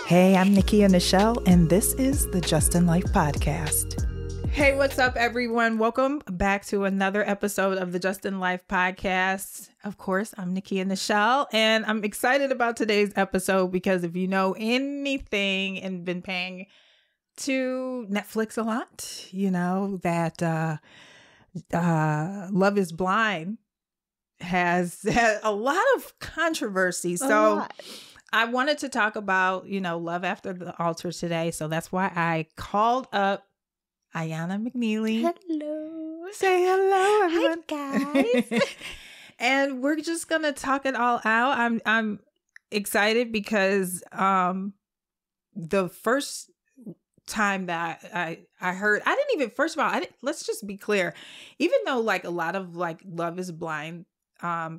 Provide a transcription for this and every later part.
Hey, I'm Nikia Nichelle, and this is the Just in Life podcast. Hey, what's up, everyone? Welcome back to another episode of the Just in Life podcast. Of course, I'm Nekia Nichelle, and I'm excited about today's episode because if you know anything and been paying to Netflix a lot, you know that Love is Blind has had a lot of controversy. So I wanted to talk about, love after the altar today. So that's why I called up Iyanna McNeely. Hello. Say hello, everyone. Hi, guys. And we're just going to talk it all out. I'm excited because the first time that I heard, let's just be clear. Even though like a lot of like Love is Blind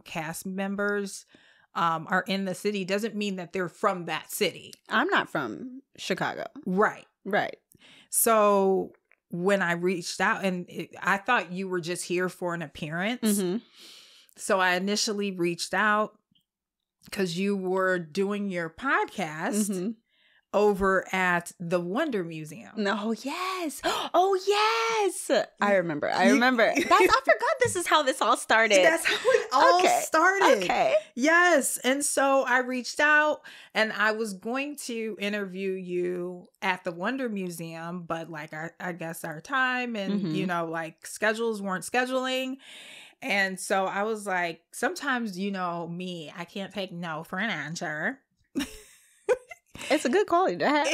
cast members are in the city, doesn't mean that they're from that city. I'm not from Chicago. Right. So when I reached out, and I thought you were just here for an appearance. Mm-hmm. So I initially reached out because you were doing your podcast over at the Wonder Museum. Oh, yes. Oh, yes. I remember. I forgot this is how this all started. That's how it all started. Okay. Yes. And so I reached out and I was going to interview you at the Wonder Museum, but like I guess our time and, like schedules weren't scheduling. And so I was like, sometimes, me, I can't take no for an answer. It's a good quality to have.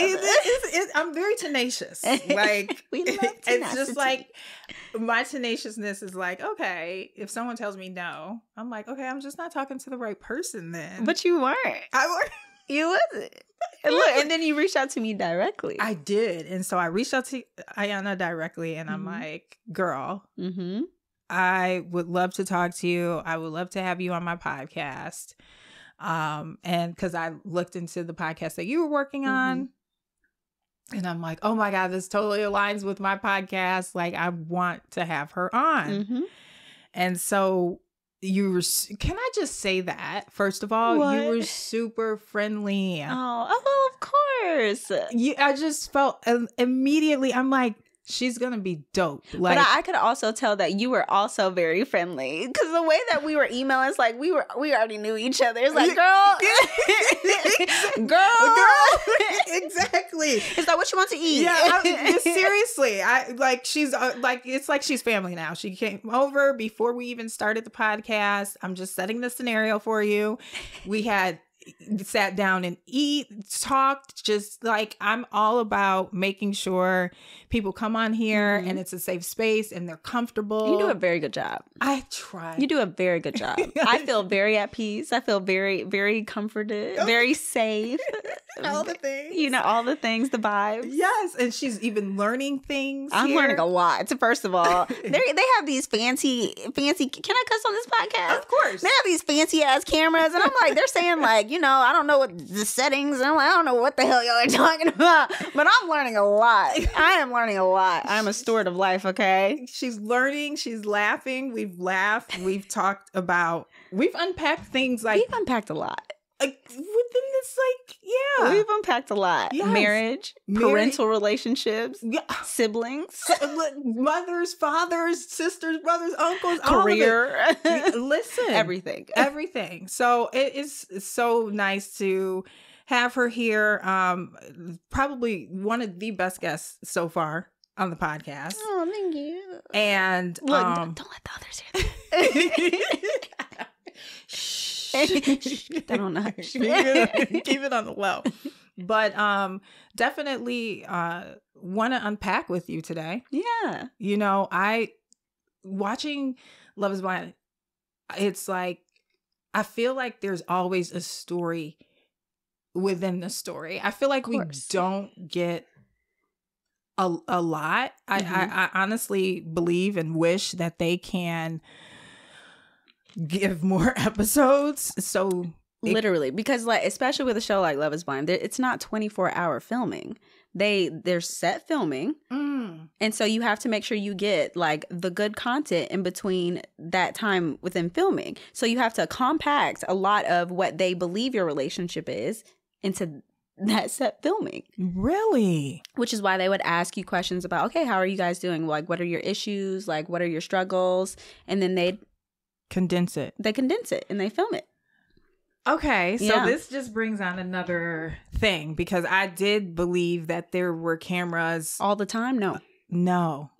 I'm very tenacious. Like, we love tenacity. It's just like my tenaciousness is like, okay, if someone tells me no, I'm like, okay, I'm just not talking to the right person then. But you weren't. I weren't. You wasn't. And look, and then you reached out to me directly. I did. And so I reached out to Iyanna directly and I'm like, girl, I would love to talk to you. I would love to have you on my podcast. And because I looked into the podcast that you were working on and I'm like, oh my God, this totally aligns with my podcast. Like I want to have her on. And so can I just say that first of all, you were super friendly. Oh, well, of course. I just felt immediately, I'm like, she's going to be dope. Like, but I could also tell that you were also very friendly because the way that we were emailing, it's like we already knew each other. It's like, girl. Exactly. It's like, what you want to eat? Yeah, seriously. It's like she's family now. She came over before we even started the podcast. I'm just setting the scenario for you. We had sat down and talked, just like I'm all about making sure people come on here and it's a safe space and they're comfortable. You do a very good job. I try. You do a very good job. I feel very at peace. I feel very, very comforted, very safe. All the things. All the things, the vibes. Yes. And she's even learning things. I'm learning a lot. First of all, they have these fancy, can I cuss on this podcast? Of course. They have these fancy ass cameras. And I'm like, they're saying like, I don't know what the settings. And I'm like, I don't know what the hell y'all are talking about. But I'm learning a lot. I am learning a lot. I'm a steward of life, okay? She's learning. She's laughing. We've laughed. We've talked about, we've unpacked things like. We've unpacked a lot. Within this, we've unpacked a lot. Yes. Marriage, parental relationships, siblings, mothers, fathers, sisters, brothers, uncles, career. All of it. Listen, everything. So it is so nice to have her here. Probably one of the best guests so far on the podcast. Oh, thank you. And look, don't let the others hear that. Keep that on the hush. Keep it on the low. But definitely want to unpack with you today. Yeah. I watching Love is Blind, it's like I feel like there's always a story within the story. I feel like we don't get a lot. I honestly believe and wish that they can give more episodes. So literally, because like especially with a show like Love is Blind, it's not 24-hour filming. They're set filming. And so you have to make sure you get like the good content in between that time within filming. So you have to compact a lot of what they believe your relationship is into that set filming. Really? Which is why they would ask you questions about, okay, how are you guys doing? Like, what are your issues? Like, what are your struggles? And then they condense it. They condense it and they film it. Okay, so this just brings on another thing, because I did believe that there were cameras all the time. No.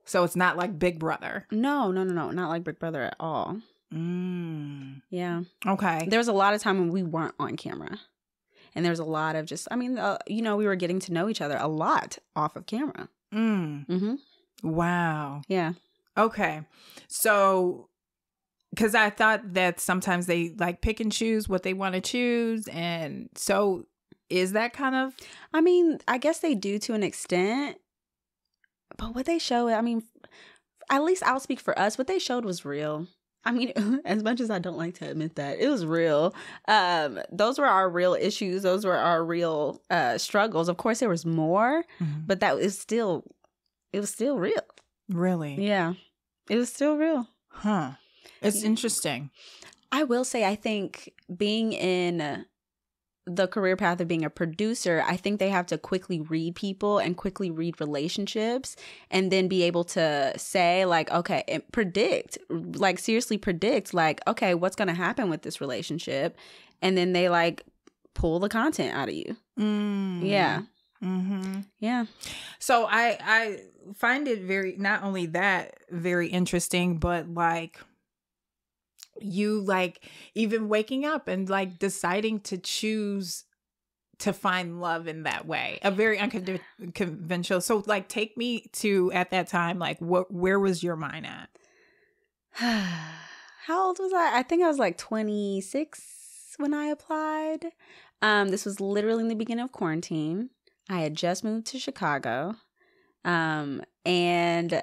So it's not like Big Brother. No, not like Big Brother at all. Yeah. Okay. There was a lot of time when we weren't on camera, and there was a lot of just, we were getting to know each other a lot off of camera. Wow. Yeah. Okay, so. Because I thought that sometimes they like pick and choose what they want to choose. And so is that kind of... I guess they do to an extent. But what they show, at least I'll speak for us. What they showed was real. As much as I don't like to admit that, it was real. Those were our real issues. Those were our real struggles. Of course, there was more, but it was still real. Really? Yeah. It was still real. Huh. It's interesting. I will say, I think being in the career path of being a producer, I think they have to quickly read people and quickly read relationships, and then be able to say, like, okay, and predict, like seriously predict, like, okay, what's going to happen with this relationship? And then they like pull the content out of you. Yeah. Yeah. So I find it not only that very interesting, but like, you like even waking up and like deciding to choose to find love in that way, a very unconventional. So like, take me to, at that time, like where was your mind at? How old was I? I think I was like 26 when I applied. This was literally in the beginning of quarantine. I had just moved to Chicago. And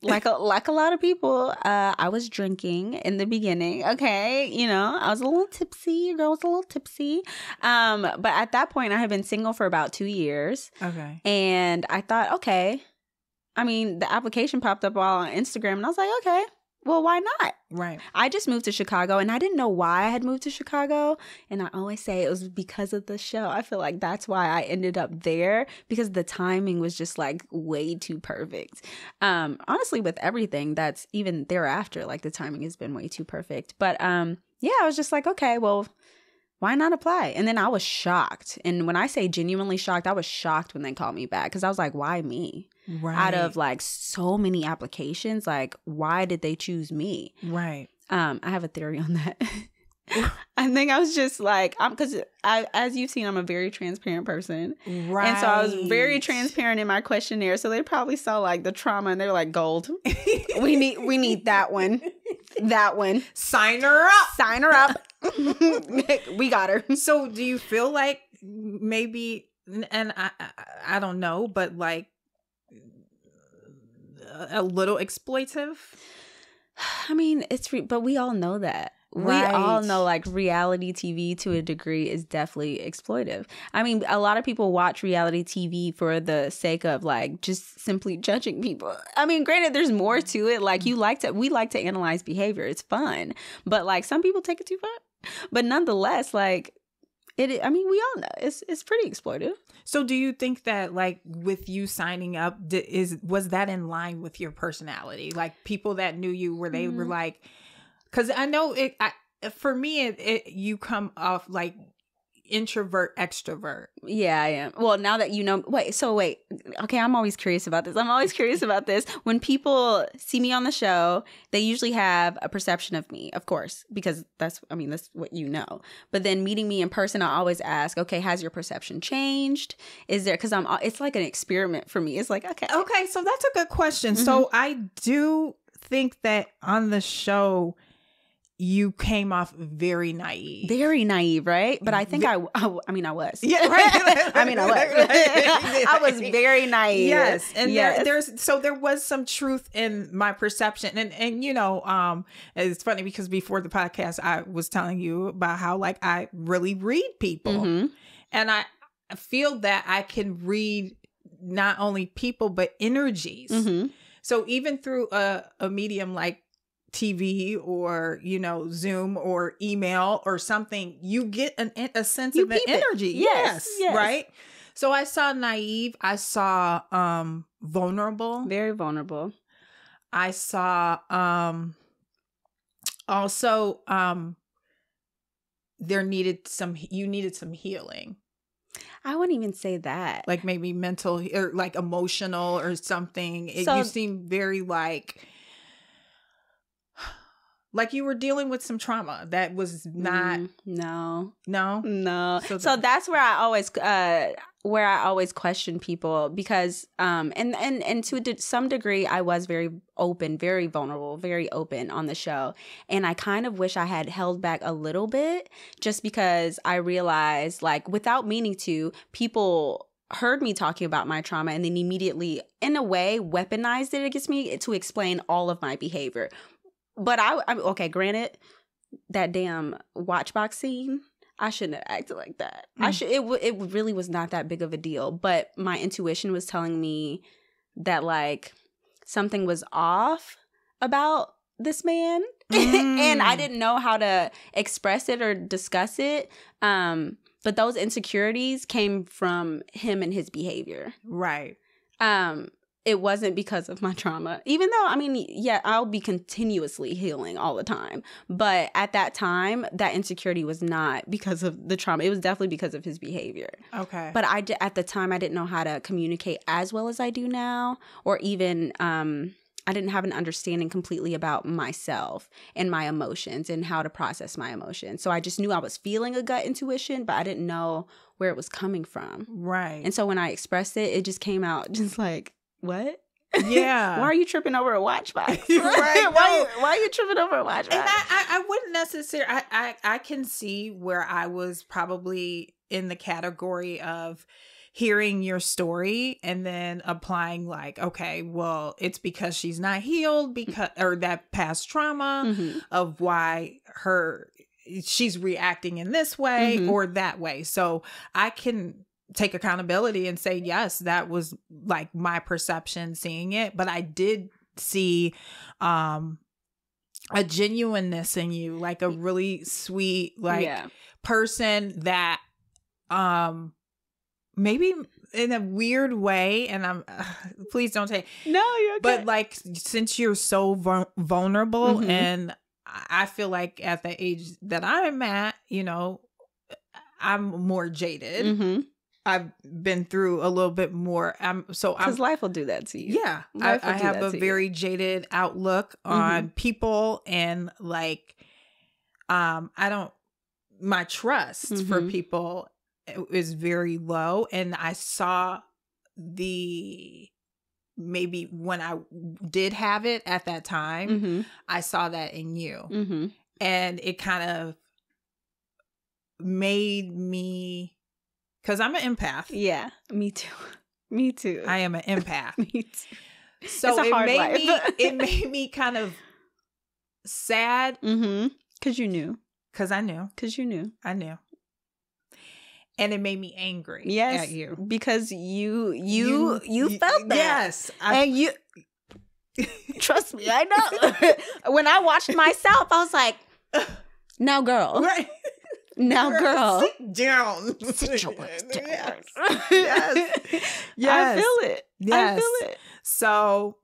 like a lot of people, I was drinking in the beginning. Okay. I was a little tipsy. Your girl was a little tipsy. But at that point, I had been single for about 2 years. Okay. And I thought, okay. The application popped up all on Instagram, and I was like, okay, well, why not? Right. I just moved to Chicago, and I didn't know why I had moved to Chicago. And I always say it was because of the show. I feel like that's why I ended up there, because the timing was just like way too perfect. Honestly, with everything that's even thereafter, like the timing has been way too perfect. But yeah, I was just like, okay, well, why not apply? And then I was shocked. And when I say genuinely shocked, I was shocked when they called me back, because I was like, why me? Right. Out of like so many applications, like, why did they choose me? Right. I have a theory on that. I think I was just like, because as you've seen, I'm a very transparent person. Right. And so I was very transparent in my questionnaire. So they probably saw like the trauma, and they're like, gold. We need that one. That one. Sign her up. Sign her up. We got her. So do you feel like maybe, and I don't know, but like a little exploitive? But we all know that. Right. We all know like reality TV to a degree is definitely exploitive. A lot of people watch reality TV for the sake of like just simply judging people. Granted, there's more to it. Like we like to analyze behavior. It's fun. But like some people take it too far. But nonetheless, like we all know it's pretty exploitive. So do you think that like with you signing up, was that in line with your personality? Like people that knew you, where they were like, because I know for me, you come off like introvert, extrovert. Yeah, I am. Well, now that you know, wait. Okay, I'm always curious about this. When people see me on the show, they usually have a perception of me, of course, because that's what you know. But then meeting me in person, I always ask, okay, has your perception changed? Is there, because it's like an experiment for me. It's like, okay, so that's a good question. So I do think that on the show, you came off very naive. Very naive, right? But I think I was. Yeah, right. I was. I was very naive. Yes. And there was some truth in my perception. And it's funny because before the podcast, I was telling you about how like I really read people. And I feel that I can read not only people, but energies. So even through a medium like TV or, Zoom or email or something, you get a sense of the energy. Yes. Right. So I saw naive. I saw vulnerable. Very vulnerable. I saw also you needed some healing. I wouldn't even say that. Like maybe mental or like emotional or something. You seem very like you were dealing with some trauma that was not. No. So that's where I always question people because and to some degree I was very open, very vulnerable, very open on the show, and I kind of wish I had held back a little bit just because I realized, like, without meaning to, people heard me talking about my trauma and then immediately in a way weaponized it against me to explain all of my behavior. But I'm okay, granted, that damn watchbox scene, I shouldn't have acted like that. It really was not that big of a deal. But my intuition was telling me that, like, something was off about this man. And I didn't know how to express it or discuss it. But those insecurities came from him and his behavior. Right. It wasn't because of my trauma, even though, I mean, yeah, I'll be continuously healing all the time. But at that time, that insecurity was not because of the trauma. It was definitely because of his behavior. Okay. But at the time, I didn't know how to communicate as well as I do now, or even I didn't have an understanding completely about myself and my emotions and how to process my emotions. So I just knew I was feeling a gut intuition, but I didn't know where it was coming from. Right. And so when I expressed it, it just came out just like, what? Yeah. Why are you tripping over a watch box? Right. Why are you tripping over a watch box? And I wouldn't necessarily, I can see where I was probably in the category of hearing your story and then applying like, okay, well, it's because she's not healed or that past trauma of why she's reacting in this way or that way. So I can take accountability and say, yes, that was like my perception seeing it. But I did see a genuineness in you, like a really sweet, person that maybe in a weird way. And I'm, please don't take, no, you're okay. But like, since you're so vulnerable and I feel like at the age that I'm at, I'm more jaded. I've been through a little bit more. Because life will do that to you. Yeah. I have a very jaded outlook on people and like, my trust for people is very low. And I saw maybe when I did have it at that time, I saw that in you. And it kind of made me, because I'm an empath. Yeah, me too. I am an empath. Me too. So it made me kind of sad. Because you knew. Because I knew. Because you knew. I knew. And it made me angry at you. Because you felt that. Yes. And you, trust me, I know. When I watched myself, I was like, now girl. Right. Now, girl, sit down. Sit your ass down. Yes. Yes. I feel it. Yes. I feel it. So,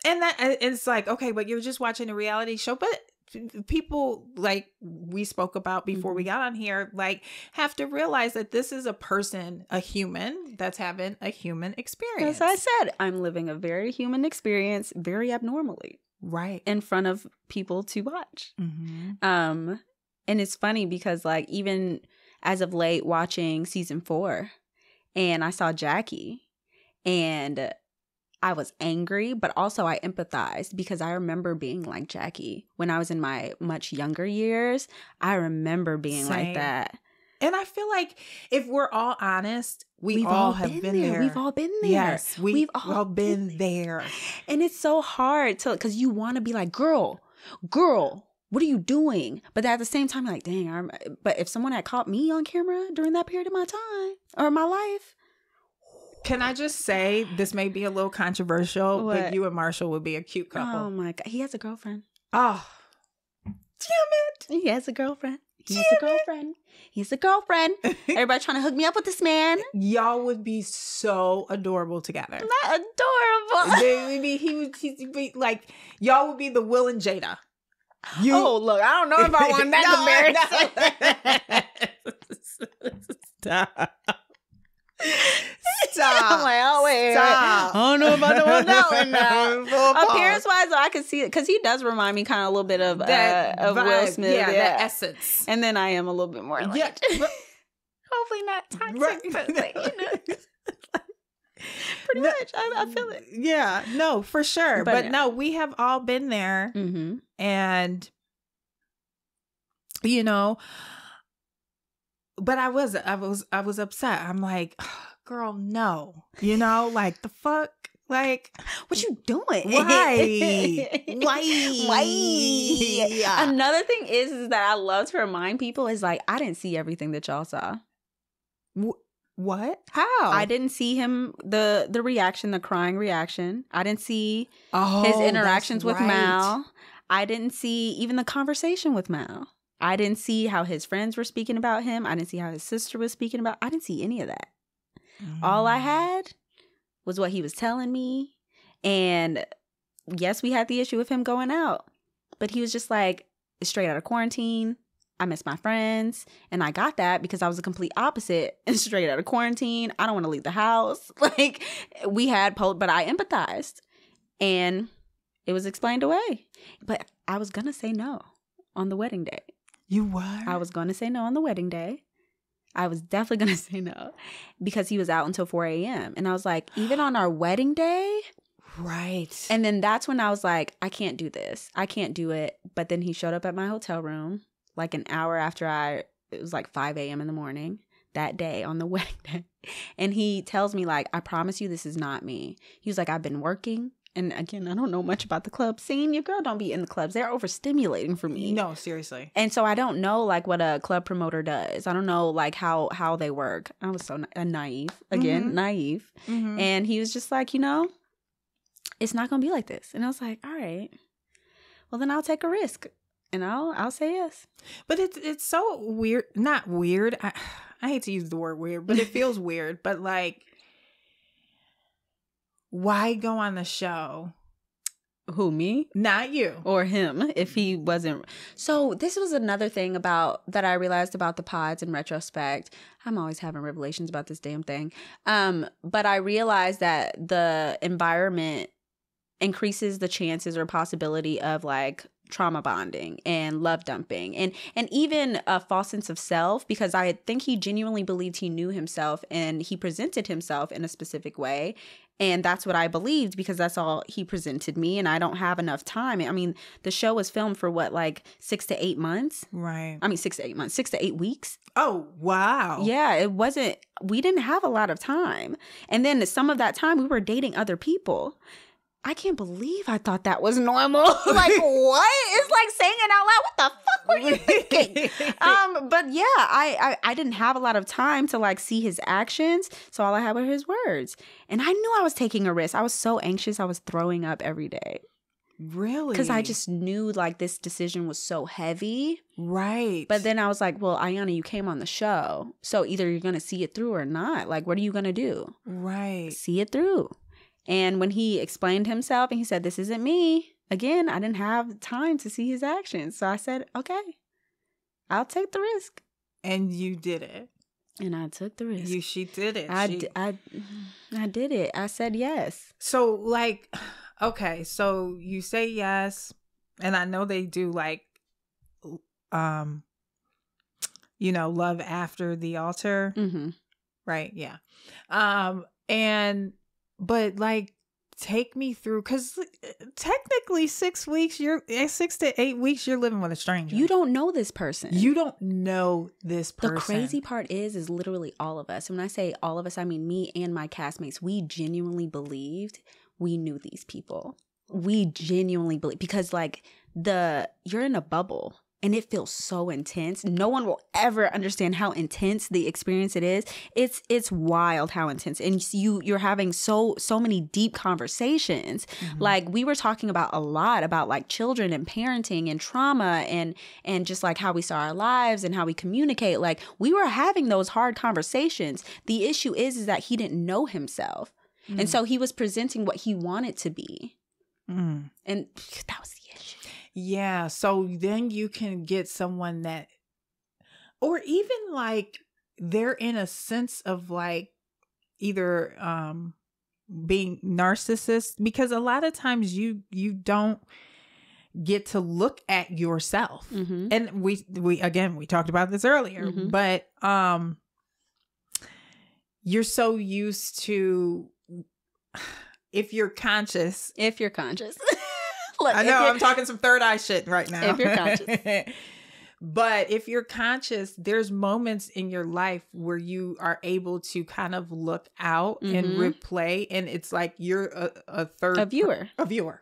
and that it's like, okay, but you're just watching a reality show. But people, like we spoke about before we got on here, like have to realize that this is a person, a human that's having a human experience. As I said, I'm living a very human experience, very abnormally, right, in front of people to watch. And it's funny because, like, even as of late watching season 4, and I saw Jackie, and I was angry, but also I empathized because I remember being like Jackie when I was in my much younger years. I remember being like that. And I feel like if we're all honest, we've all have been there. We've all been there. Yes, we've all been there. And it's so hard because you want to be like, girl, what are you doing? But at the same time, like, dang, but if someone had caught me on camera during that period of my time or my life. Can I just say, this may be a little controversial, but you and Marshall would be a cute couple. Oh my God. He has a girlfriend. Oh, damn it. He has a girlfriend. He's a girlfriend. Everybody trying to hook me up with this man. Y'all would be so adorable together. Not adorable. He'd be like, y'all would be the Will and Jada. Oh, look, I don't know if I want that comparison. Stop. I'm like, oh, wait. I don't know if I want that one now. Appearance-wise, though, I can see it because he does remind me kind of a little bit of Will Smith. Yeah, that essence. And then I am a little bit more like, yeah, hopefully not toxic, but like, pretty much. I feel it. Yeah, no, for sure. But yeah. no, we have all been there. Mm-hmm. And, but I was upset. I'm like, girl, no, like the fuck, like what you doing? Why? Yeah. Another thing is that I love to remind people is like, I didn't see everything that y'all saw. What? How? I didn't see him, the reaction, the crying reaction. I didn't see his interactions with Mal. I didn't see even the conversation with Mal. I didn't see how his friends were speaking about him. I didn't see how his sister was speaking about. I didn't see any of that. All I had was what he was telling me. And yes, we had the issue of him going out. But he was just like, straight out of quarantine. I miss my friends. And I got that because I was the complete opposite. Straight out of quarantine. I don't want to leave the house. Like, we had, but I empathized. And it was explained away. But I was going to say no on the wedding day. You were? I was going to say no on the wedding day. I was definitely going to say no because he was out until 4 a.m. And I was like, even on our wedding day? Right. And then that's when I was like, I can't do this. I can't do it. But then he showed up at my hotel room like an hour after it was like 5 a.m. in the morning that day on the wedding day. And he tells me like, I promise you this is not me. He was like, I've been working. And again, I don't know much about the club scene. Your girl don't be in the clubs. They're overstimulating for me. No, seriously. And so I don't know like what a club promoter does. I don't know like how they work. I was so naive. Again, naive. Mm-hmm. And he was just like, it's not going to be like this. And I was like, all right, well then I'll take a risk and I'll say yes. But it's so weird. Not weird. I hate to use the word weird, but it feels weird. But like, why go on the show? Who, me? Not you. Or him, if he wasn't. So this was another thing that I realized about the pods in retrospect. I'm always having revelations about this damn thing. But I realized that the environment increases the chances or possibility of like trauma bonding and love dumping and even a false sense of self, because I think he genuinely believed he knew himself and he presented himself in a specific way. And that's what I believed because that's all he presented me. And I don't have enough time. I mean, the show was filmed for what, like 6 to 8 months? Right. I mean, 6 to 8 months, 6 to 8 weeks. Oh, wow. Yeah, we didn't have a lot of time. And then some of that time we were dating other people. I can't believe I thought that was normal. Like, what? It's like saying it out loud. What the fuck were you thinking? But yeah, I didn't have a lot of time to like see his actions. So all I had were his words. And I knew I was taking a risk. I was so anxious. I was throwing up every day. Really? Because I just knew like this decision was so heavy. Right. But then I was like, well, Iyanna, you came on the show. So either you're going to see it through or not. Like, what are you going to do? Right. See it through. And when he explained himself and he said, this isn't me, again, I didn't have time to see his actions. So I said, okay, I'll take the risk. And you did it. And I took the risk. She did it. I did it. I said yes. So like, okay, so you say yes. And I know they do like, love after the altar. Mm-hmm. Right. Yeah. But like, take me through, because technically 6 weeks, 6 to 8 weeks, you're living with a stranger. You don't know this person. You don't know this person. The crazy part is literally all of us. And when I say all of us, I mean me and my castmates. We genuinely believed we knew these people. We genuinely believe, because like you're in a bubble. and it feels so intense. No one will ever understand how intense the experience it is. It's wild how intense. And you're having so many deep conversations. Like we were talking about a lot about like children and parenting and trauma and just like how we saw our lives and how we communicate. Like we were having those hard conversations. The issue is that he didn't know himself. And so he was presenting what he wanted to be. And that was the issue. Yeah. So then you can get someone that, or even like they're in a sense of like either being narcissist, because a lot of times you don't get to look at yourself. And we talked about this earlier, but you're so used to, if you're conscious. Look, I know I'm talking some third eye shit right now. If you're conscious. But if you're conscious, there's moments in your life where you are able to kind of look out and replay. And it's like you're a viewer.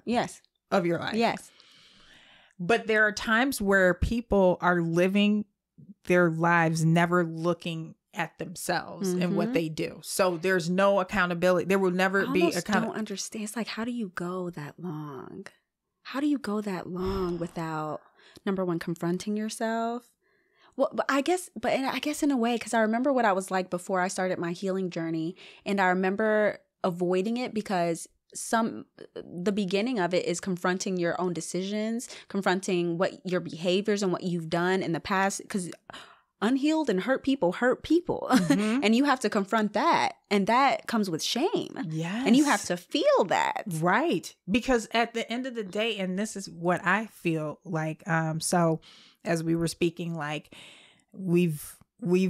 Yes. Of your life. Yes. But there are times where people are living their lives never looking at themselves and what they do. So there's no accountability. There will never be accountability. I don't understand. It's like, how do you go that long? How do you go that long without, number one, confronting yourself? Well, but I guess in a way, because I remember what I was like before I started my healing journey, and I remember avoiding it because the beginning of it is confronting your own decisions, confronting what your behaviors and what you've done in the past, because unhealed and hurt people and you have to confront that, and that comes with shame. Yes. And you have to feel that, right? Because at the end of the day, and this is what I feel like, so as we were speaking, like we've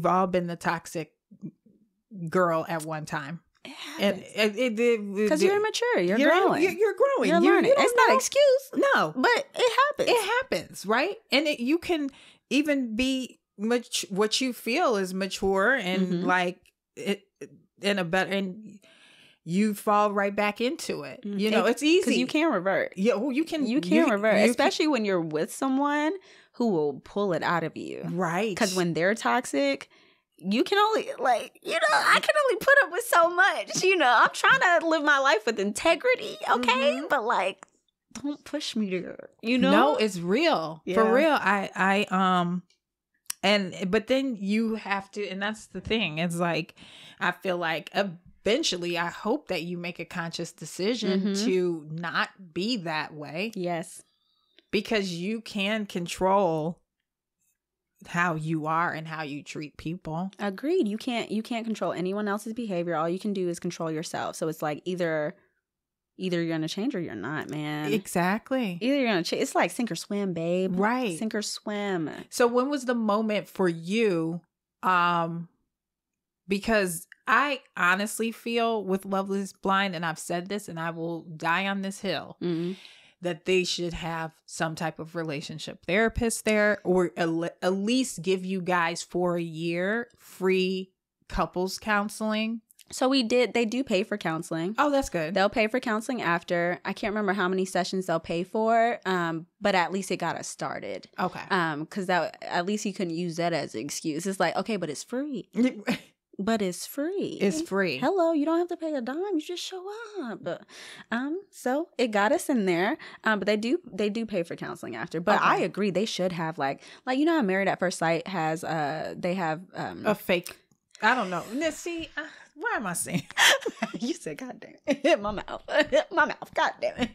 all been the toxic girl at one time. And because you're immature, you're growing, you're growing, you're learning. It's not an excuse, no, but it happens, right? And you can even be what you feel is mature and like it in a better, and you fall right back into it. You know, it's easy because you can't revert. Yeah, well, you can revert, especially when you're with someone who will pull it out of you, right? Because when they're toxic, you can only I can only put up with so much. I'm trying to live my life with integrity, okay? But like, don't push me there. No, it's real. Yeah. For real. But then you have to, and that's the thing. It's like, I feel like eventually I hope that you make a conscious decision to not be that way. Yes. Because you can control how you are and how you treat people. Agreed. You can't control anyone else's behavior. All you can do is control yourself. So it's like either you're going to change or you're not, man. Exactly. Either you're going to change. It's like sink or swim, babe. Right. Sink or swim. So when was the moment for you? Because I honestly feel with Love is Blind, and I've said this and I will die on this hill, that they should have some type of relationship therapist there, or at least give you guys for a year free couples counseling. So they do pay for counseling. Oh, that's good. They'll pay for counseling after. I can't remember how many sessions they'll pay for, but at least it got us started. Okay. Because at least you couldn't use that as an excuse. It's like, okay, but it's free. But it's free. It's free. Hello, you don't have to pay a dime. You just show up. So it got us in there. But they do pay for counseling after. But I agree, they should have like how Married at First Sight has they have a fake. I don't know. See. Why am I saying? You said, God damn it. Hit my mouth. God damn it.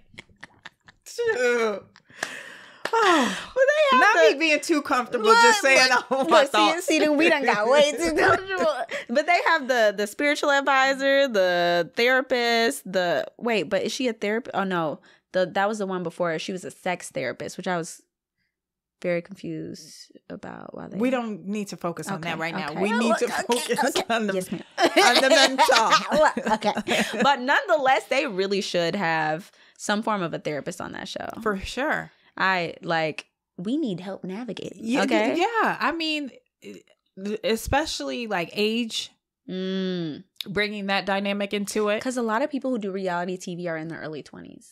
Oh, well, they have not me being too comfortable just saying my thoughts. See, we done got way too comfortable. But they have the spiritual advisor, the therapist, but is she a therapist? Oh, no. That was the one before. She was a sex therapist, which I was very confused about why they... We don't need to focus on that right now. We need to focus on the mental. Okay. But nonetheless, they really should have some form of a therapist on that show. For sure. We need help navigating. Yeah, okay? Yeah. I mean, especially like age, bringing that dynamic into it. Because a lot of people who do reality TV are in their early 20s.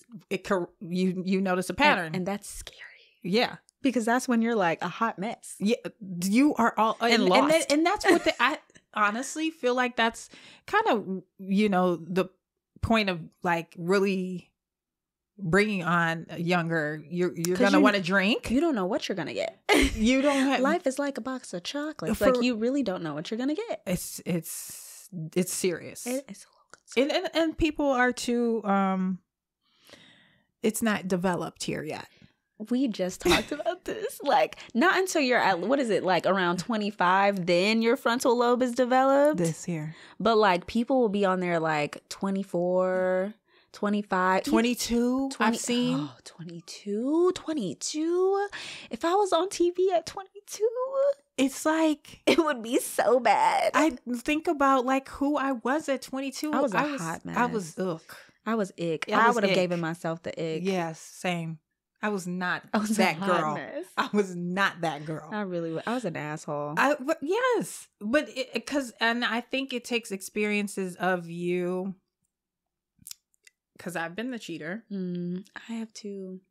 You notice a pattern. And that's scary. Yeah. Because that's when you're like a hot mess. Yeah, you are all and lost. And that's what I honestly feel like that's kind of, you know, the point of like really bringing on a younger. You're gonna want to drink. You don't know what you're gonna get. You don't have. Life is like a box of chocolates. Like you really don't know what you're gonna get. It's serious. It's a little concerned. And people are too. It's not developed here yet. We just talked about this. Like, not until you're at, what is it, like around 25, then your frontal lobe is developed. This here. But like, people will be on there like 24, 25. 22, 20, I've seen. Oh, 22. If I was on TV at 22, it's like, it would be so bad. I think about like who I was at 22. I was a hot mess. I was I was ick. I would have given myself the ick. Yes, same. I was not that girl. Mess. I was not that girl. I was an asshole. Yes, but and I think it takes experiences of you. Because I've been the cheater. I have too.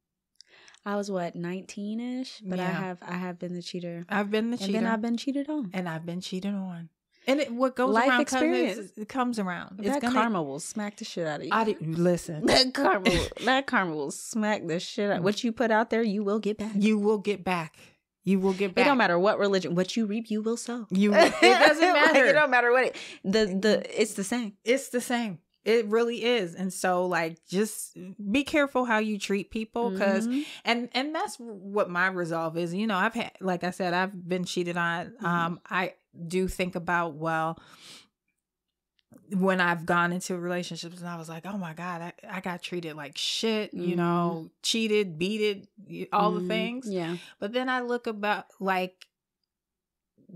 I was 19-ish, but yeah. I have been the cheater. I've been the cheater, and then I've been cheated on, And what goes life around experience. It comes around. Karma will smack the shit out of you. Listen. That karma will smack the shit out. What you put out there, you will get back. You will get back. It don't matter what religion. What you reap, you will sow. It doesn't matter. Like, it don't matter what it's the same. It's the same. It really is. And so like, just be careful how you treat people. Cause, and that's what my resolve is. You know, I've had, like I said, I've been cheated on. I do think about, well, when I've gone into relationships and I was like, oh my God, I got treated like shit, you know, cheated, beated, all the things. Yeah. But then I look about like,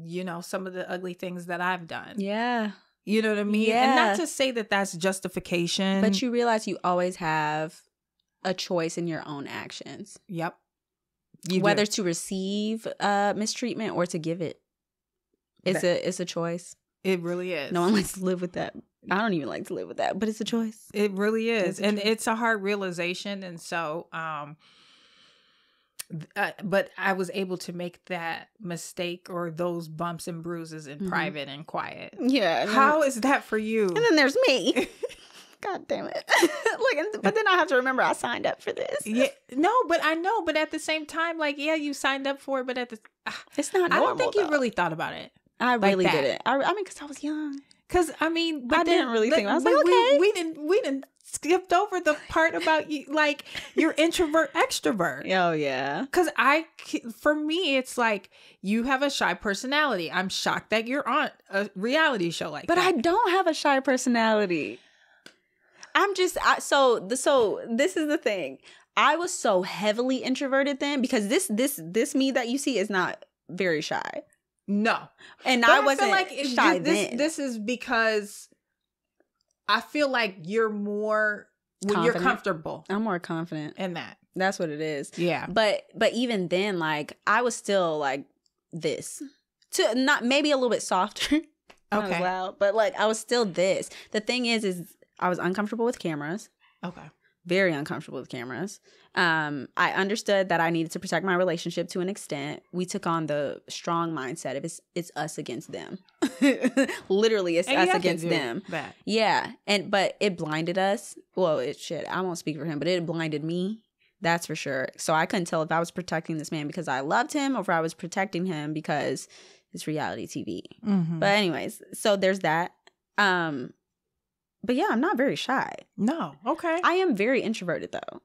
you know, some of the ugly things that I've done. Yeah. You know what I mean? Yeah. And not to say that that's justification. But you realize you always have a choice in your own actions. Yep. Whether to receive mistreatment or to give it. It's a choice. It really is. No one likes to live with that. I don't even like to live with that, but it's a choice. It really is. And it's a hard realization. And so, but I was able to make that mistake or those bumps and bruises in private and quiet. Yeah. How is that for you? And then there's me. God damn it. But then I have to remember I signed up for this. Yeah. No, but I know. But at the same time, like, yeah, you signed up for it. But it's not normal, I don't think you really thought about it. I really didn't. I mean, because I was young. Because, I mean, but I didn't really think. I was like, okay. We didn't skipped over the part about you, like, you're introvert, extrovert. Oh, yeah. Because for me, it's like, you have a shy personality. I'm shocked that you're on a reality show like that. But I don't have a shy personality. I'm just, so this is the thing. I was so heavily introverted then because this me that you see is not very shy. No. And but I wasn't like shy then. This is because I feel like you're more, when you're comfortable. I'm more confident in that. That's what it is. Yeah. But even then, like, I was still like this. To not maybe a little bit softer. Okay. As well. But like I was still this. The thing is I was uncomfortable with cameras. Okay. Very uncomfortable with cameras. I understood that I needed to protect my relationship to an extent. We took on the strong mindset of it's us against them. Literally, it's us against them. That. Yeah. But it blinded us. Well, I won't speak for him, but it blinded me. That's for sure. So I couldn't tell if I was protecting this man because I loved him or if I was protecting him because it's reality TV. Mm-hmm. But anyways, so there's that. But yeah, I'm not very shy. No. Okay. I am very introverted though.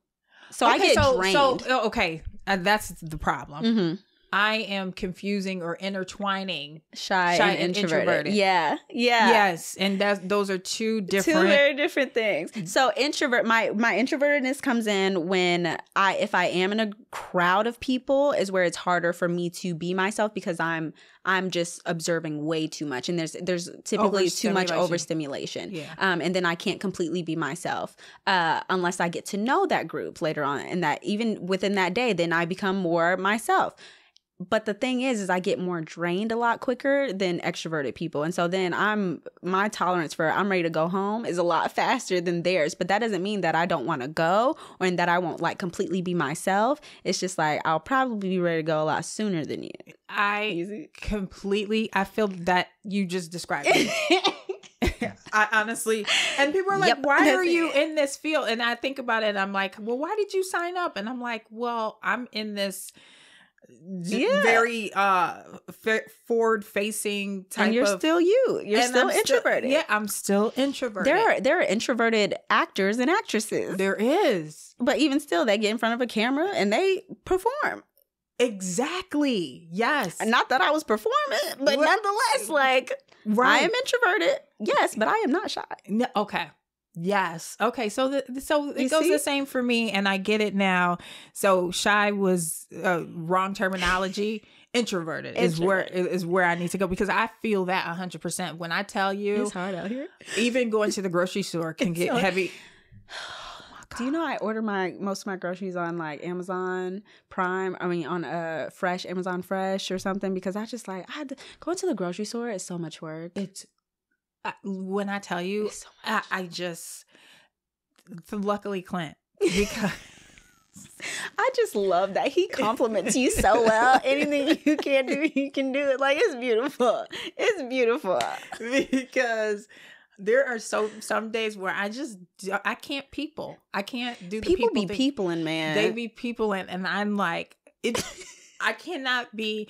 So I get drained. Okay. That's the problem. Mm-hmm. I am confusing or intertwining shy and introverted. Yeah. Yeah. Yes. And those are two very different things. So my introvertedness comes in when if I am in a crowd of people is where it's harder for me to be myself because I'm just observing way too much. And there's typically too much overstimulation. Yeah. And then I can't completely be myself unless I get to know that group later on. And that even within that day, then I become more myself. But the thing is I get more drained a lot quicker than extroverted people. And so then my tolerance for I'm ready to go home is a lot faster than theirs. But that doesn't mean that I don't want to go or that I won't like completely be myself. It's just like I'll probably be ready to go a lot sooner than you. I feel that you just described it. I honestly, and people are like, why are you in this field? And I think about it and I'm like, well, why did you sign up? And I'm like, well, I'm in this very forward facing type and you're of, still you're still introverted. I'm still introverted. There are introverted actors and actresses. There is, but even still they get in front of a camera and they perform. Exactly. Yes. Not that I was performing, but nonetheless, like, I am introverted. Yes, but I am not shy. No, okay. Yes. Okay. So it goes the same for me, and I get it now. So shy was wrong terminology. Introverted is where I need to go, because I feel that 100%. When I tell you, it's hard out here. Even going to the grocery store can get heavy. Do you know I order most of my groceries on like Amazon Prime? I mean on Amazon Fresh or something, because I just like going to the grocery store is so much work. When I tell you, so I just luckily Clint, because I just love that he compliments you so well. Anything you can do, he can do it. Like, it's beautiful. It's beautiful. Because there are some days where I can't people. I can't do the people be peopling, man. They be peopling, and I'm like, I cannot be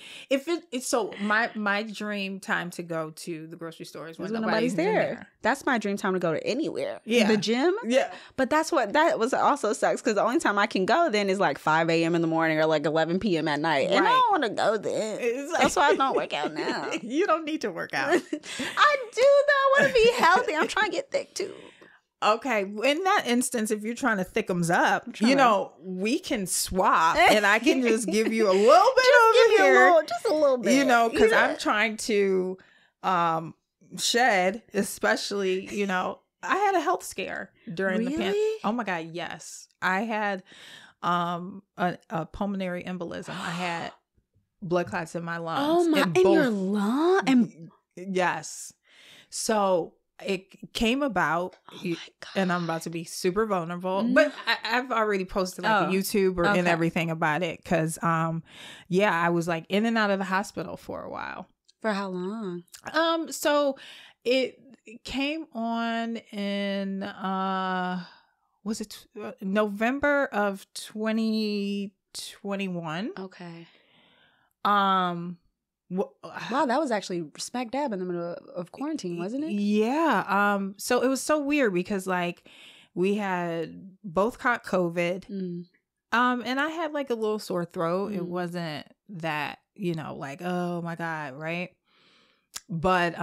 so my dream time to go to the grocery store is when nobody's there. That's my dream time to go to anywhere. Yeah. The gym. Yeah. But that was also sucks, because the only time I can go then is like 5 a.m. in the morning or like 11 p.m. at night. Right. And I don't want to go then. That's why I don't work out now. You don't need to work out. I do though. I want to be healthy. I'm trying to get thick too. Okay, in that instance, if you're trying to thick'ems up, we can swap, and I can just give you a little bit over here, just a little bit, because I'm trying to shed, especially, I had a health scare during the pandemic. Oh my God, yes, I had a pulmonary embolism. I had blood clots in my lungs. Oh my, in your lung, and yes, so. It came about, and I'm about to be super vulnerable, but I've already posted like a YouTube and everything about it, because I was like in and out of the hospital for a while. For how long? So it came on in was it November of 2021? Okay. Wow, that was actually smack dab in the middle of quarantine, wasn't it? Yeah. So it was so weird, because like we had both caught COVID. And I had like a little sore throat. It wasn't that, like, oh my God, right? But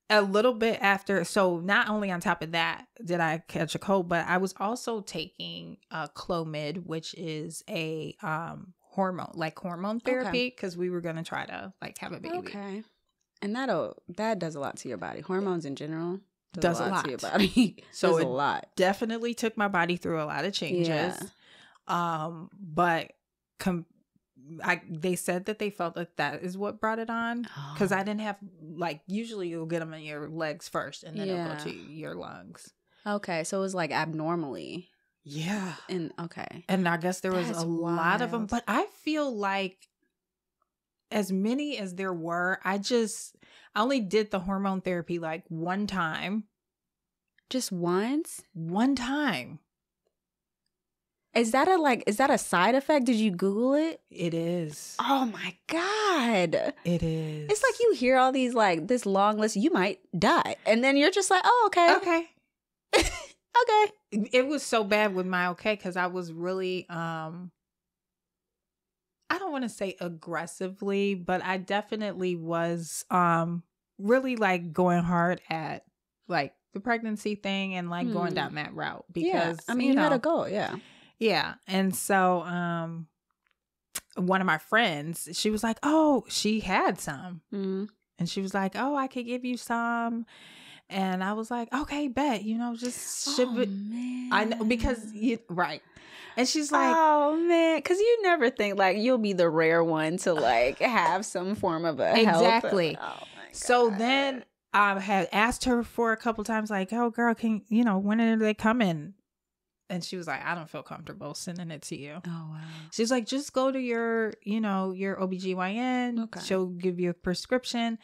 a little bit after, so not only on top of that did I catch a cold, but I was also taking Clomid, which is a hormone therapy, because we were gonna try to like have a baby. Okay, and that does a lot to your body. Hormones in general does a lot to your body. So it a lot. Definitely took my body through a lot of changes. Yeah. But they said that they felt like that is what brought it on, because I didn't have, like, usually you'll get them in your legs first and then it'll go to your lungs. Okay, so it was like abnormally. Yeah. And okay. And I guess there was a lot of them, but I feel like as many as there were, I only did the hormone therapy like one time. Just once? One time. Is that a side effect? Did you Google it? It is. Oh my God. It is. It's like you hear all these, like, this long list, you might die. And then you're just like, oh, okay. Okay. Okay. It was so bad with my because I was really, I don't want to say aggressively, but I definitely was really like going hard at like the pregnancy thing and like going down that route, because I mean, you had a goal. Yeah. Yeah. And so one of my friends, she was like, oh, she had some. And she was like, oh, I could give you some. And I was like, okay, bet, just ship it. Man. I know, because right. And she's like, oh man, because you never think like you'll be the rare one to like have some form of a exactly. health. Oh my God. So then I had asked her for a couple times, like, oh girl, when are they coming? And she was like, I don't feel comfortable sending it to you. Oh, wow. She's like, just go to your OBGYN. Okay. She'll give you a prescription.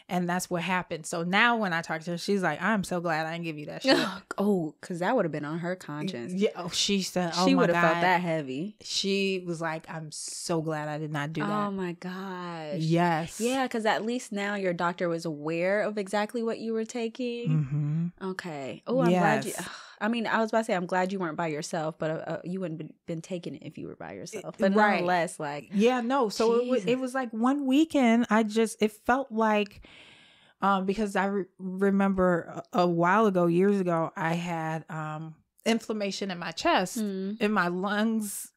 And that's what happened. So now when I talk to her, she's like, I'm so glad I didn't give you that shit. Oh, because that would have been on her conscience. Yeah. Oh, she said, she would have felt that heavy. She was like, I'm so glad I did not do that. Oh my gosh. Yes. Yeah, because at least now your doctor was aware of exactly what you were taking. Mm-hmm. Okay. Oh, I'm glad you... I mean, I was about to say, I'm glad you weren't by yourself, but you wouldn't been taking it if you were by yourself. But nonetheless, like... Yeah, no. So it was like one weekend, it felt like... because I remember a while ago, years ago, I had inflammation in my chest, in my lungs,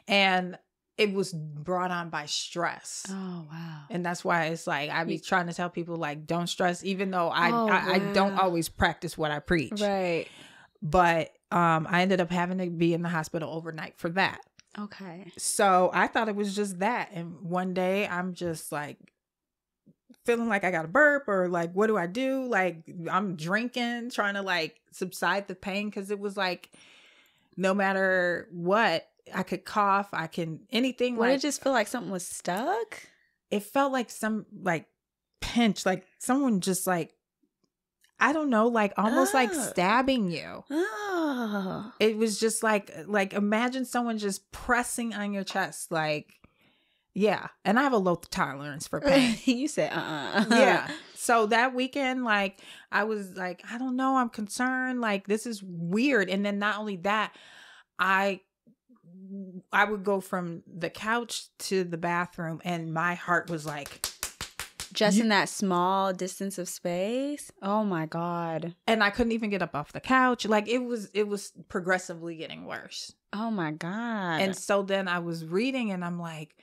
and it was brought on by stress. Oh, wow. And that's why it's like, I be trying to tell people, like, don't stress, even though I don't always practice what I preach. Right. But I ended up having to be in the hospital overnight for that. Okay. So I thought it was just that. And one day I'm just like, feeling like I got a burp, or like, what do I do? Like, I'm drinking, trying to like subside the pain, because it was like, no matter what, I could cough, I can anything. Would it just feel like something was stuck? It felt like some like pinch, like someone just like, I don't know, like almost like stabbing you. Oh. It was just like imagine someone just pressing on your chest, like. Yeah. And I have a low tolerance for pain. You said, Yeah. So that weekend, like, I was like, I don't know. I'm concerned. Like, this is weird. And then not only that, I would go from the couch to the bathroom and my heart was like. Just in that small distance of space? Oh my God. And I couldn't even get up off the couch. Like, it was progressively getting worse. Oh my God. And so then I was reading and I'm like,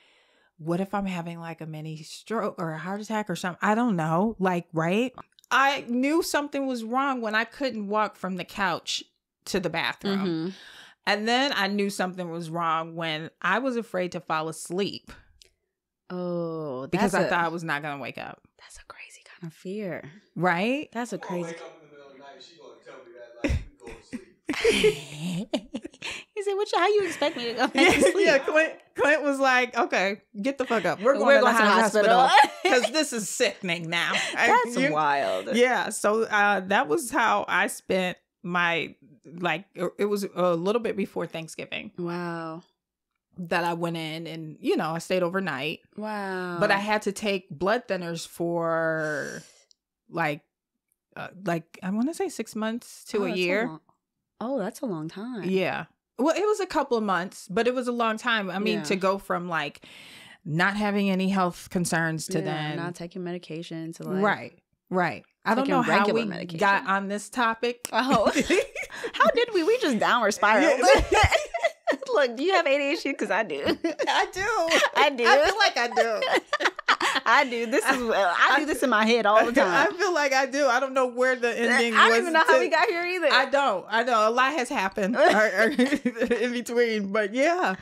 what if I'm having like a mini stroke or a heart attack or something? I don't know. Like, right? I knew something was wrong when I couldn't walk from the couch to the bathroom. Mm-hmm. And then I knew something was wrong when I was afraid to fall asleep. Oh, because I thought I was not going to wake up. That's a crazy kind of fear. Right? That's a crazy. Wake up in the middle of the night, she going to tell me that like we go to sleep. He said, how you expect me to go back to sleep? Yeah, Clint was like, okay, get the fuck up. We're going to the hospital. Because this is sickening now. That's wild. Yeah. So that was how I spent my, like, it was a little bit before Thanksgiving. Wow. That I went in and, I stayed overnight. Wow. But I had to take blood thinners for like I want to say 6 months to a year. That's a long time. Yeah. Well, it was a couple of months, but it was a long time. I mean, to go from like not having any health concerns to then not taking medication to like right. I don't know how we got on this topic. Oh, how did we? We just downward spiraled. Look, do you have ADHD? Because I do. I do. I do. I feel like I do. I do. I do this in my head all the time. I feel like I do. I don't know where the ending was. I don't even know how we got here either. I don't. A lot has happened in between, but yeah.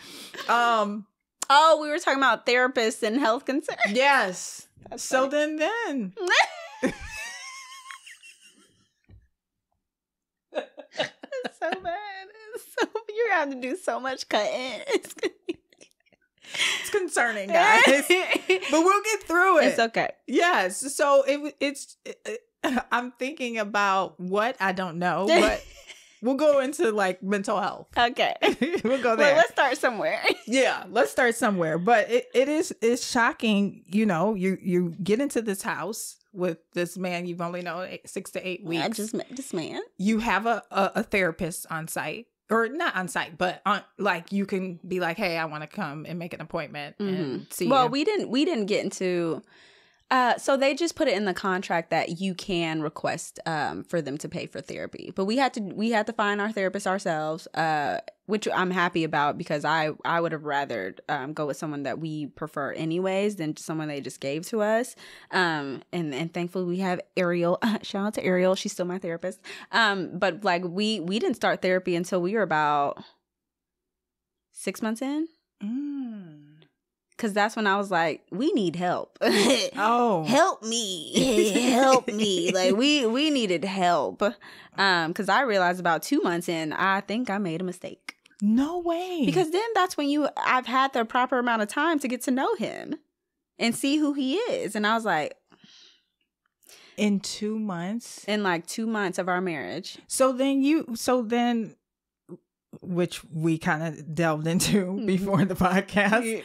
Oh, we were talking about therapists and health concerns. Yes. That's so funny. then. It's so bad. You're going to have to do so much cutting. It's concerning, guys. But we'll get through it. It's okay. Yes. So it's I'm thinking about what I don't know, but we'll go into like mental health. Okay. We'll go there. Well, let's start somewhere. Yeah, let's start somewhere. But it's shocking, you get into this house with this man you've only known 6 to 8 weeks. I just met this man. You have a therapist on site. Or not on site, but on like you can be like, hey, I want to come and make an appointment and see. Well, we didn't get into. So they just put it in the contract that you can request for them to pay for therapy, but we had to find our therapist ourselves. which I'm happy about because I would have rather go with someone that we prefer anyways than someone they just gave to us. And thankfully we have Ariel. Shout out to Ariel. She's still my therapist. But like we didn't start therapy until we were about 6 months in. Because that's when I was like, we need help. Oh. Help me. Help me. Like, we needed help. Because I realized about 2 months in, I think I made a mistake. No way. Because then that's when I've had the proper amount of time to get to know him and see who he is. And I was like. In 2 months? In like 2 months of our marriage. So then, which we kind of delved into before the podcast.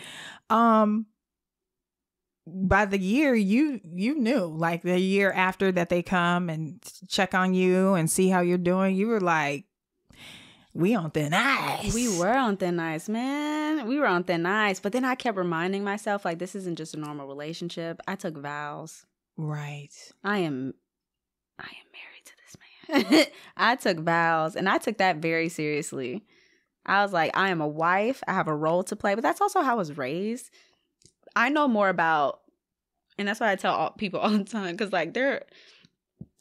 By the year you knew, like the year after that they come and check on you and see how you're doing, you were like, we on thin ice. We were on thin ice, man. We were on thin ice. But then I kept reminding myself, like, this isn't just a normal relationship. I took vows. Right. I am married to this man. I took vows, and I took that very seriously. I was like, I am a wife. I have a role to play. But that's also how I was raised. I know more about, and that's why I tell people all the time, because like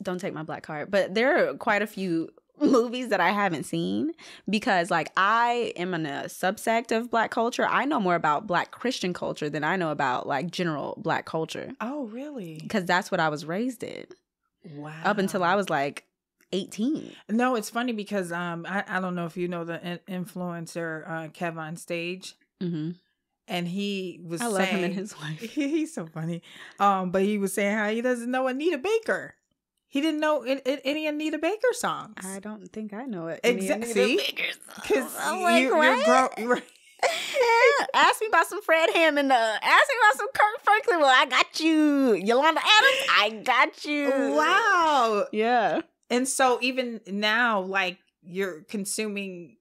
don't take my black card, but there are quite a few movies that I haven't seen because like I am in a subsect of black culture. I know more about black Christian culture than I know about like general black culture. Oh, really? Because that's what I was raised in. Wow. Up until I was like 18. No, it's funny because I don't know if you know the influencer Kev on Stage. Mm-hmm. And he was I love him and his wife. He's so funny. But he was saying how he doesn't know Anita Baker. He didn't know any Anita Baker songs. I don't think I know it. Exactly. Because you're right. Ask me about some Fred Hammond. Ask me about some Kirk Franklin. Well, I got you. Yolanda Adams, I got you. Wow. Yeah. And so even now, like, you're consuming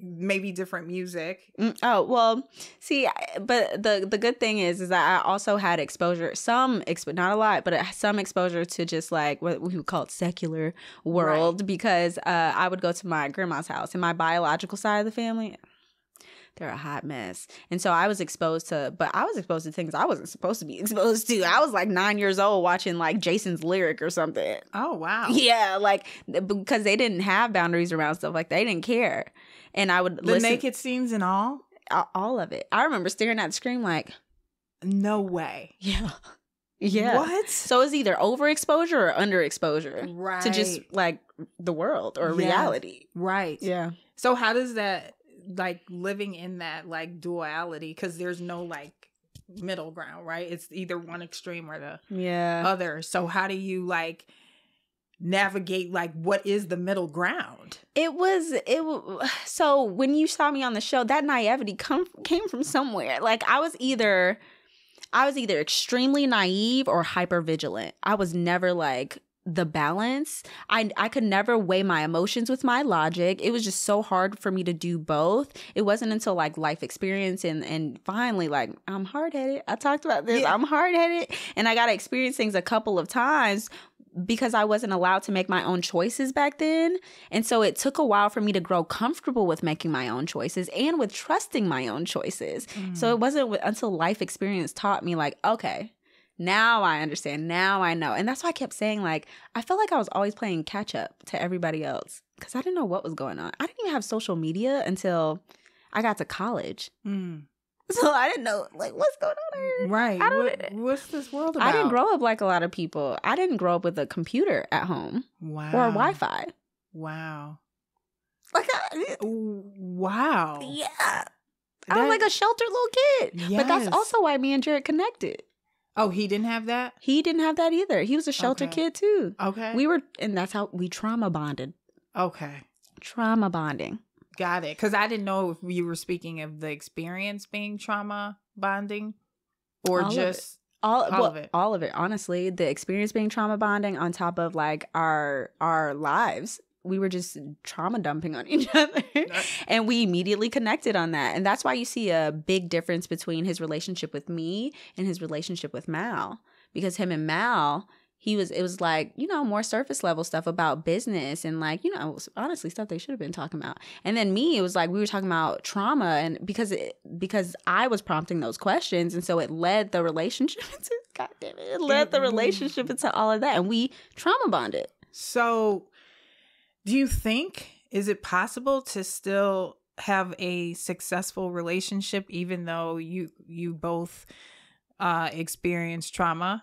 maybe different music. Oh, well, see, but the good thing is that I also had exposure, not a lot, but some exposure to just like what we would call it secular world, right. Because I would go to my grandma's house and my biological side of the family, they're a hot mess. And so I was exposed to things I wasn't supposed to be exposed to. I was like 9 years old watching like Jason's Lyric or something. Oh, wow. Yeah, like because they didn't have boundaries around stuff. Like they didn't care. And I would listen. Naked scenes and all? All of it. I remember staring at the screen like, no way. Yeah. Yeah. What? So it's either overexposure or underexposure. Right. To just like the world or reality. Right. Yeah. So how does that, like living in that like duality, because there's no like middle ground, right? It's either one extreme or the other. So how do you like navigate like what is the middle ground? So when you saw me on the show, that naivety came from somewhere. Like I was either extremely naive or hyper vigilant. I was never like the balance. I could never weigh my emotions with my logic. It was just so hard for me to do both. It wasn't until like life experience and finally like I'm hard-headed. I talked about this. Yeah. I'm hard-headed and I got to experience things a couple of times because I wasn't allowed to make my own choices back then. And so it took a while for me to grow comfortable with making my own choices and with trusting my own choices. So it wasn't until life experience taught me like, okay, now I understand. Now I know. And that's why I kept saying like, I felt like I was always playing catch up to everybody else because I didn't know what was going on. I didn't even have social media until I got to college. So I didn't know, like, what's going on here? Right. What's this world about? I didn't grow up like a lot of people. I didn't grow up with a computer at home. Wow. Or Wi-Fi. Wow. Like, wow. Yeah. I was like a sheltered little kid. Yes. But that's also why me and Jared connected. Oh, he didn't have that? He didn't have that either. He was a sheltered kid too. Okay. And that's how we trauma bonded. Okay. Trauma bonding. Got it. Because I didn't know if you were speaking of the experience being trauma bonding or all just all of it. All of it. Honestly, the experience being trauma bonding on top of like our lives. We were just trauma dumping on each other. And we immediately connected on that. And that's why you see a big difference between his relationship with me and his relationship with Mal. Because him and Mal, it was like, you know, more surface level stuff about business and like, you know, honestly stuff they should have been talking about. And then me, it was like we were talking about trauma, and because I was prompting those questions, and so it led the relationship into, God damn it, it led the relationship into all of that, and we trauma bonded. So do you think, is it possible to still have a successful relationship even though you both experience trauma?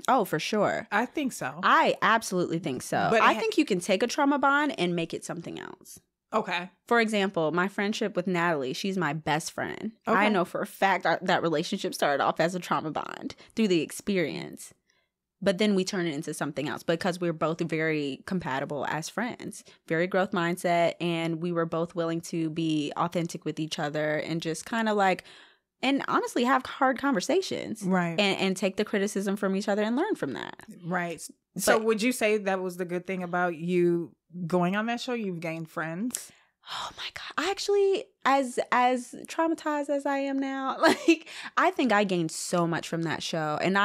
Oh, for sure. I think so. I absolutely think so. But I think you can take a trauma bond and make it something else. Okay. For example, my friendship with Natalie, she's my best friend. Okay. I know for a fact that relationship started off as a trauma bond through the experience. But then we turn it into something else because we're both very compatible as friends, very growth mindset, and we were both willing to be authentic with each other and just kind of like, and honestly have hard conversations. Right. And take the criticism from each other and learn from that. Right. So would you say that was the good thing about you going on that show? You've gained friends? Oh my God. I actually, as traumatized as I am now, like, I think I gained so much from that show. And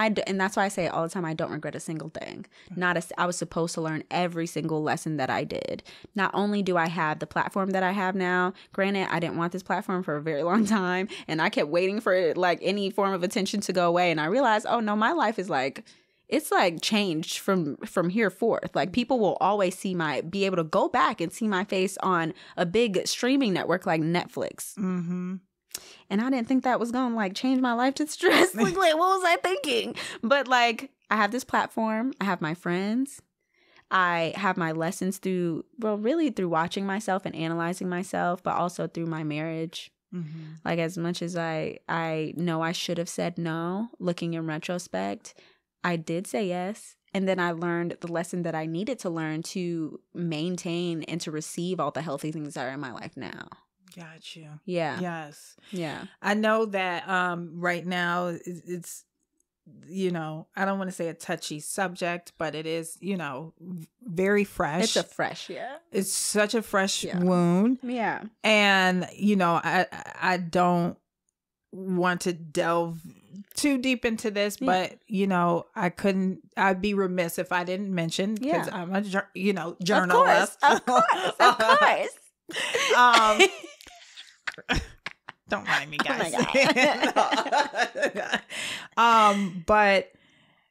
that's why I say it all the time, I don't regret a single thing. I was supposed to learn every single lesson that I did. Not only do I have the platform that I have now, granted, I didn't want this platform for a very long time. And I kept waiting for like any form of attention to go away. And I realized, oh no, my life is like, it's like changed from here forth. Like people will always be able to go back and see my face on a big streaming network like Netflix. Mm-hmm. And I didn't think that was going to like change my life to stress. Like, what was I thinking? But like, I have this platform. I have my friends. I have my lessons through watching myself and analyzing myself, but also through my marriage. Mm-hmm. Like as much as I know I should have said no, looking in retrospect, I did say yes. And then I learned the lesson that I needed to learn to maintain and to receive all the healthy things that are in my life now. Got you. Yeah. Yes. Yeah. I know that right now it's, you know, I don't want to say a touchy subject, but it is, you know, very fresh. It's such a fresh wound. Yeah. And, you know, I don't want to delve too deep into this, but you know, I'd be remiss if I didn't mention, because I'm a journalist. Of course. Don't mind me, guys. But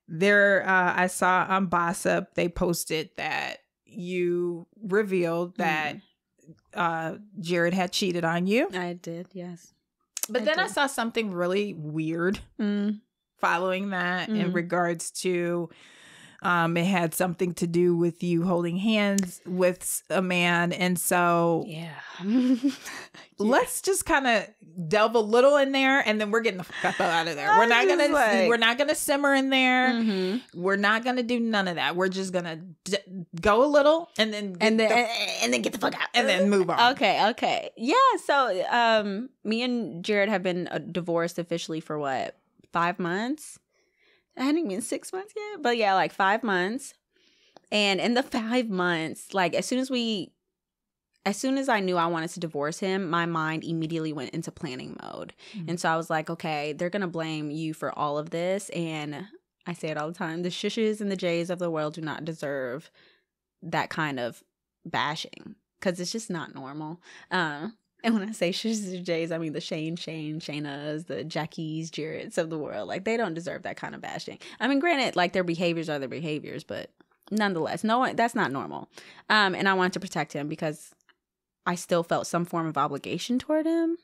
there, I saw on Bossip, they posted that you revealed that Jared had cheated on you. I did, yes. But then I saw something really weird following that in regards to it had something to do with you holding hands with a man. And so let's just kind of delve a little in there, and then we're getting the fuck out of there. We're not gonna simmer in there. Mm-hmm. We're not gonna do none of that. We're just gonna go a little and then get the fuck out and then move on. Okay. Yeah. So me and Jared have been divorced officially for what, 5 months? I hadn't even 6 months yet, but yeah, like 5 months. And in the 5 months, like as soon as I knew I wanted to divorce him, my mind immediately went into planning mode. Mm-hmm. And so I was like, okay, they're going to blame you for all of this. And I say it all the time, the shushes and the jays of the world do not deserve that kind of bashing, because it's just not normal. And when I say shushes and jays, I mean the Shaynas, the Jackies, Jareds of the world. Like, they don't deserve that kind of bashing. I mean, granted, like, their behaviors are their behaviors, but nonetheless, that's not normal. And I wanted to protect him because I still felt some form of obligation toward him.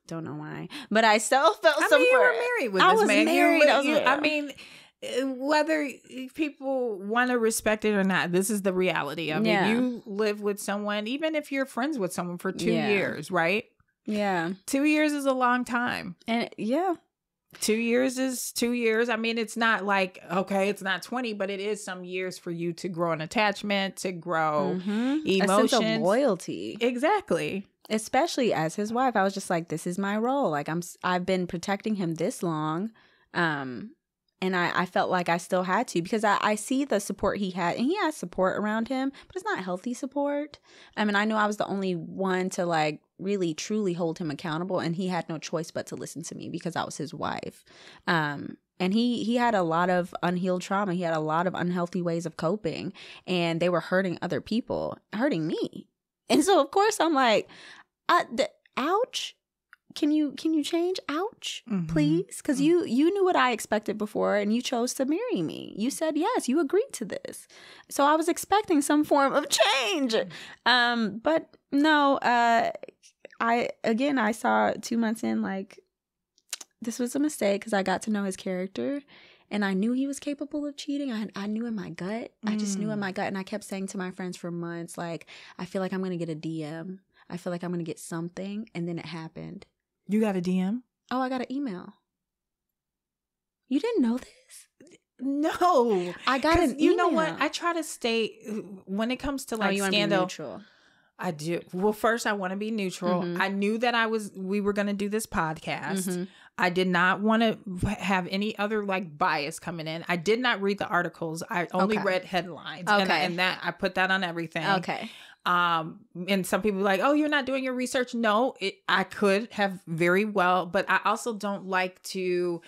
Don't know why, but I still felt some. You were married with this man. I mean, whether people want to respect it or not, this is the reality. I mean, you live with someone, even if you're friends with someone for 2 years, right? Yeah. 2 years is a long time. And 2 years is 2 years. I mean, it's not like, okay, it's not 20, but it is some years for you to grow an attachment, to grow emotions. A sense of loyalty. Exactly. Especially as his wife. I was just like, this is my role. Like, I've been protecting him this long. And I felt like I still had to, because I see the support he had, and he has support around him, but it's not healthy support. I mean, I knew I was the only one to like really truly hold him accountable, and he had no choice but to listen to me because I was his wife. And And he had a lot of unhealed trauma. He had a lot of unhealthy ways of coping, and they were hurting other people, hurting me. And so, of course, I'm like, ouch. Can you change? Ouch, please? Because you knew what I expected before, and you chose to marry me. You said yes. You agreed to this. So I was expecting some form of change. But no, I saw 2 months in, like, this was a mistake because I got to know his character, and I knew he was capable of cheating. I knew in my gut. I just knew in my gut, and I kept saying to my friends for months, like, I feel like I'm going to get a DM. I feel like I'm going to get something, and then it happened. You got a DM? Oh, I got an email. You didn't know this? No. I got an email. You know what? I try to stay, when it comes to like you scandal. Want to be neutral? I do. Well, first I want to be neutral. I knew that we were going to do this podcast. I did not want to have any other like bias coming in. I did not read the articles. I only read headlines. Okay. And that I put that on everything. Okay. And some people are like, oh, you're not doing your research. No, I could have very well, but I also don't like to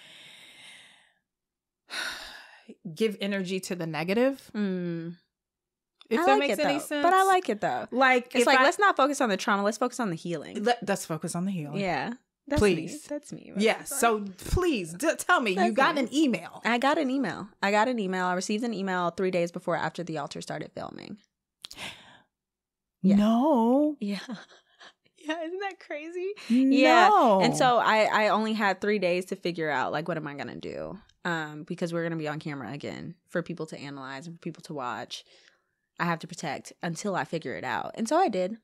give energy to the negative. If that makes any sense. But I like it though. Like, it's like, let's not focus on the trauma. Let's focus on the healing. Let's focus on the healing. Yeah. That's please. Me. That's me. Right? Yes. Yeah, so please tell me, you got an email. I got an email. I received an email 3 days after the altar started filming. Yeah. No. Yeah. Yeah, isn't that crazy? No. Yeah. And so I only had 3 days to figure out, like, what am I going to do? Because we're going to be on camera again for people to analyze and for people to watch. I have to protect until I figure it out. And so I did.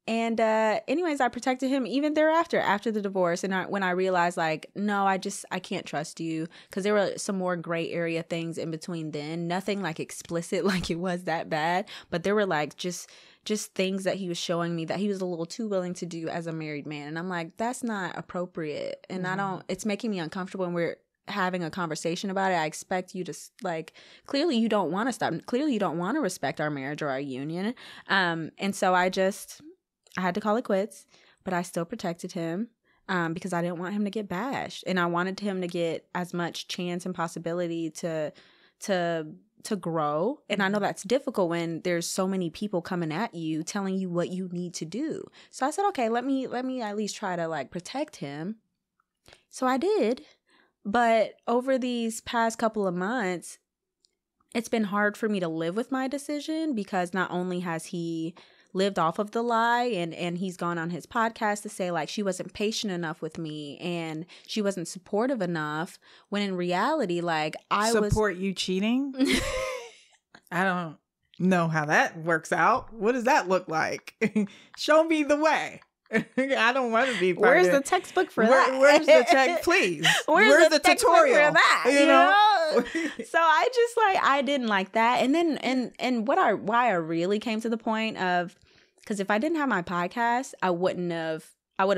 Anyways, I protected him even thereafter, after the divorce. And when I realized, like, no, I can't trust you, because there were some more gray area things in between then. Nothing like explicit, like it was that bad. But there were like just things that he was showing me that he was a little too willing to do as a married man. And I'm like, that's not appropriate. And it's making me uncomfortable. And we're having a conversation about it. I expect you to, like, clearly you don't want to stop. Clearly you don't want to respect our marriage or our union. And so I had to call it quits, but I still protected him because I didn't want him to get bashed. And I wanted him to get as much chance and possibility to grow. And I know that's difficult when there's so many people coming at you telling you what you need to do. So I said, okay, let me at least try to, like, protect him. So I did. But over these past couple of months, it's been hard for me to live with my decision, because not only has he lived off of the lie, and he's gone on his podcast to say, like, she wasn't patient enough with me and she wasn't supportive enough, when in reality, like, support you cheating. I don't know how that works out. What does that look like? Show me the way. I don't want to be part Where's of the textbook for that? Where's the text? Please. Where's the tutorial for that? You know? So I just, like, I didn't like that. And then and why I really came to the point of, because if I didn't have my podcast, I would have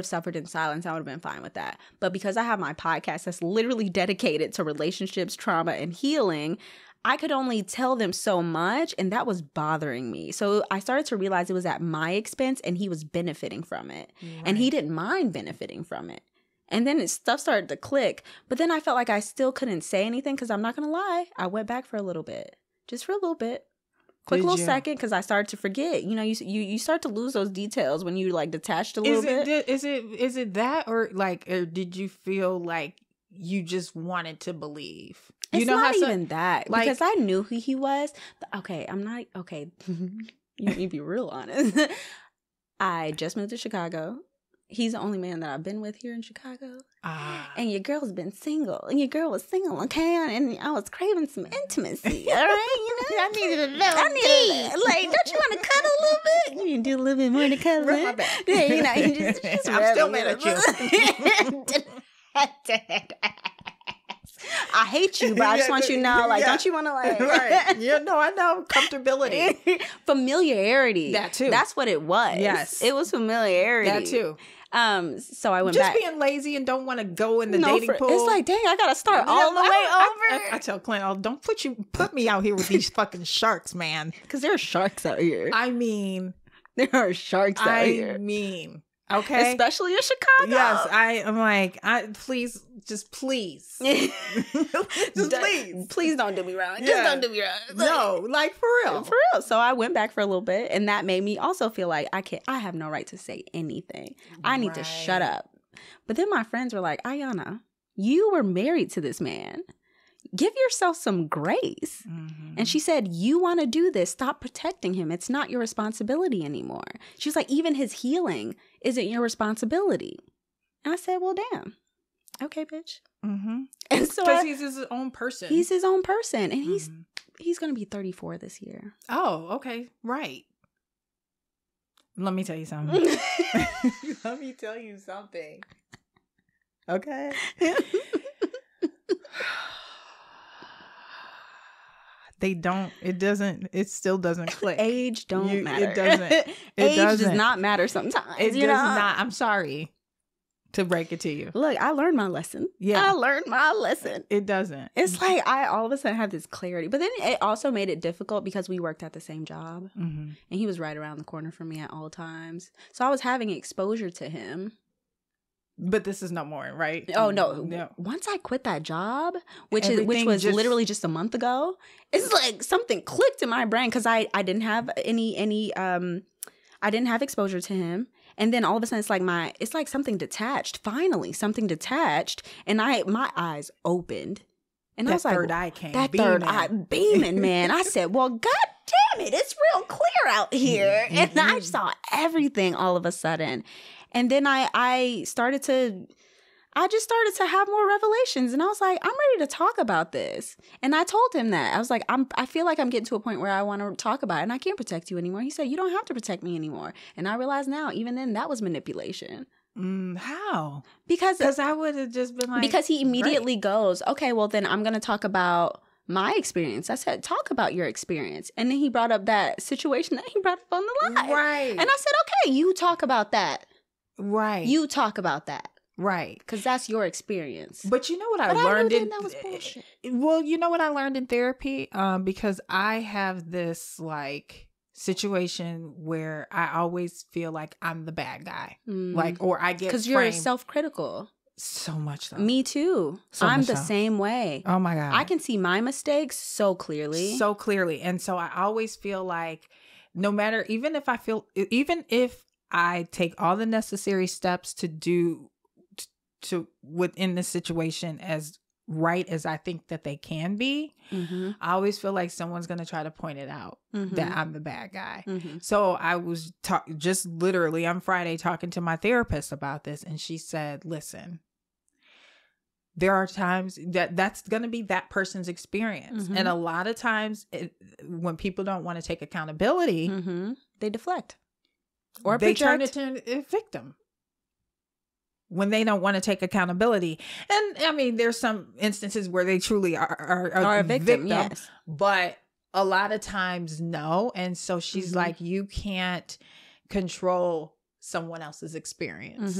suffered in silence. I would have been fine with that. But because I have my podcast that's literally dedicated to relationships, trauma, and healing, I could only tell them so much, and that was bothering me. So I started to realize it was at my expense, and he was benefiting from it. Right. And he didn't mind benefiting from it. And then stuff started to click. But then I felt like I still couldn't say anything, because I'm not going to lie, I went back for a little bit. Just for a little bit. Quick little second, because I started to forget. You know, you start to lose those details when you, like, detached a little bit. Is it that, or did you feel like you just wanted to believe? It's not even that, like, because I knew who he was. Okay, I'm not okay. You need to be real honest. I just moved to Chicago. He's the only man that I've been with here in Chicago. And your girl's been single. And your girl was single, okay? And I was craving some intimacy, all right? You know? I needed a little like, don't you want to cuddle a little bit? You need to do a little bit more to cuddle. Rub my back. Yeah, you know, you just I'm still mad at you. I hate you, but I just want you to know, like, don't you want to, like... Right. Yeah, no, I know. Comfortability. Familiarity. That too. That's what it was. Yes. It was familiarity. That too. So I went just back. Just being lazy and don't want to go in the dating pool. It's like, dang, I got to start all the way over. I tell Clint, don't put me out here with these fucking sharks, man. Because there are sharks out here. I mean... There are sharks out here. I mean... Okay. Especially in Chicago. Yes, I'm like, please. Just please. Please don't do me wrong. Just don't do me wrong. No, like for real. For real. So I went back for a little bit, and that made me also feel like I have no right to say anything. I need to shut up. But then my friends were like, Iyanna, you were married to this man. Give yourself some grace. Mm-hmm. And she said, you want to do this. Stop protecting him. It's not your responsibility anymore. She was like, even his healing isn't your responsibility. And I said, well, damn. Okay, bitch. Mm-hmm. And so because he's his own person. He's his own person. And he's going to be 34 this year. Oh, okay. Right. Let me tell you something. Let me tell you something. Okay. It still doesn't click. Age don't matter. It doesn't. Age does not matter sometimes. It does not. I'm sorry to break it to you. Look, I learned my lesson. Yeah. I learned my lesson. It doesn't. It's like I all of a sudden have this clarity. But then it also made it difficult because we worked at the same job. Mm-hmm. And he was right around the corner from me at all times. So I was having exposure to him. But this is no more, right? Oh, no. Once I quit that job, which was literally just a month ago, it's like something clicked in my brain because I didn't have I didn't have exposure to him. And then all of a sudden it's like something detached. Finally, something detached. And my eyes opened. And I was like, third eye came. That third eye beaming, man. I said, well, God damn it. It's real clear out here. Mm-hmm. And I saw everything all of a sudden. And then I just started to have more revelations. And I was like, I'm ready to talk about this. And I told him that. I was like, I feel like I'm getting to a point where I want to talk about it and I can't protect you anymore. He said, you don't have to protect me anymore. And I realize now, even then, that was manipulation. How? Because I would have just been like... Because he immediately goes, okay, well, then I'm going to talk about my experience. I said, talk about your experience. And then he brought up that situation that he brought up on the live. Right. And I said, okay, you talk about that. Right. You talk about that. Right. Because that's your experience. But you know what I learned in... that was bullshit. Well, you know what I learned in therapy? Because I have this, situation where I always feel like I'm the bad guy. Or I get because you're self-critical. So much so. Me too. I'm the same way. Oh my God. I can see my mistakes so clearly. And so I always feel like no matter, even if I take all the necessary steps to within this situation as right as I think that they can be, I always feel like someone's going to try to point it out that I'm the bad guy. So I was just literally on Friday talking to my therapist about this, and she said, listen, there are times that's going to be that person's experience. And a lot of times when people don't want to take accountability, they deflect. Or they turn it to a victim when they don't want to take accountability. And I mean, there's some instances where they truly are a victim. Yes. But a lot of times, no. And so she's like, you can't control someone else's experience.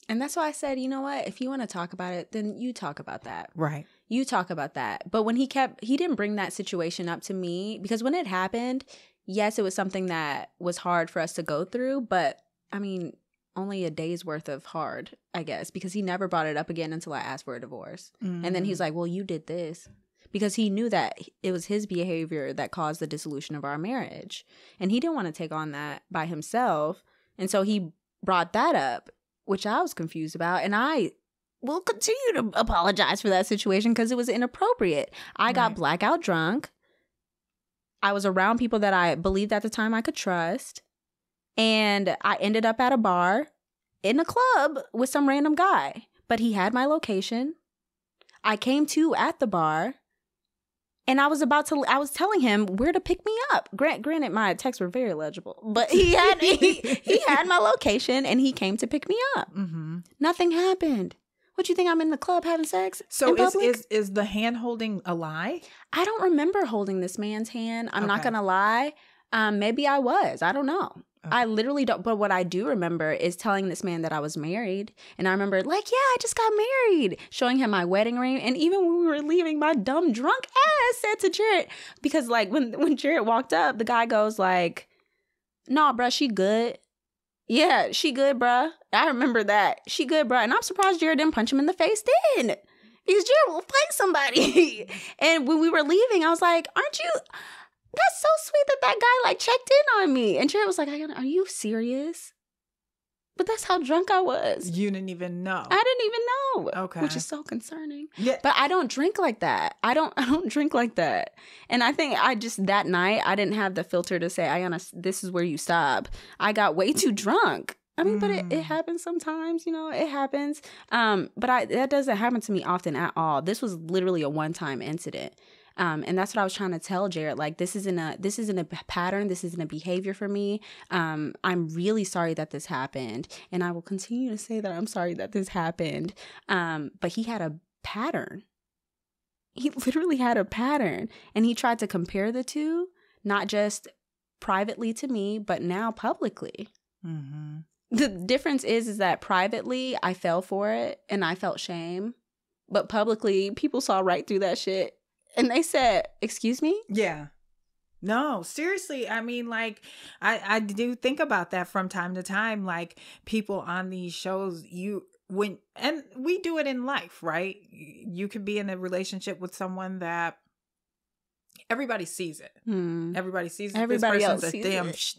And that's why I said, you know what? If you want to talk about it, then you talk about that. Right. You talk about that. But when he didn't bring that situation up to me, because when it happened, yes, it was something that was hard for us to go through, but I mean, only a day's worth of hard, I guess, because he never brought it up again until I asked for a divorce. And then he's like, well, you did this, because he knew that it was his behavior that caused the dissolution of our marriage. And he didn't want to take on that by himself. And so he brought that up, which I was confused about. And I will continue to apologize for that situation because it was inappropriate. I got blackout drunk. I was around people that I believed at the time I could trust. And I ended up at a bar in a club with some random guy. But he had my location. I came to at the bar. And I was telling him where to pick me up. Granted, my texts were very illegible. But he had my location and he came to pick me up. Nothing happened. What do you think? I'm in the club having sex? So is the hand holding a lie? I don't remember holding this man's hand. I'm not going to lie. Maybe I was. I don't know. I literally don't. But what I do remember is telling this man that I was married. And I remember I just got married. Showing him my wedding ring. And even when we were leaving, my dumb drunk ass said to Jared, because when Jared walked up, the guy goes like, nah, bruh, she good. Yeah, she good, bruh. I remember that. She good, bruh. And I'm surprised Jared didn't punch him in the face then. Because Jared will fight somebody. And when we were leaving, I was like, aren't you... That's so sweet that guy, like, checked in on me. And Jared was like, are you serious? But that's how drunk I was. You didn't even know. I didn't even know. Okay. Which is so concerning. Yeah. But I don't drink like that. I don't drink like that. And I think that night, I didn't have the filter to say, Iyanna, this is where you stop. I got way too drunk. I mean, but it happens sometimes, you know, it happens. But that doesn't happen to me often at all. This was literally a one-time incident. And that's what I was trying to tell Jared. Like, this isn't a pattern. This isn't a behavior for me. I'm really sorry that this happened. And I will continue to say that I'm sorry that this happened. But he had a pattern. He literally had a pattern. And he tried to compare the two, not just privately to me, but now publicly. Mm-hmm. The difference is that privately, I fell for it and I felt shame. But publicly, people saw right through that shit. And they said, excuse me? Yeah. No, seriously. I mean, like, I do think about that from time to time. Like, people on these shows, and we do it in life, right? You could be in a relationship with someone that everybody sees it. Everybody sees it. Everybody else sees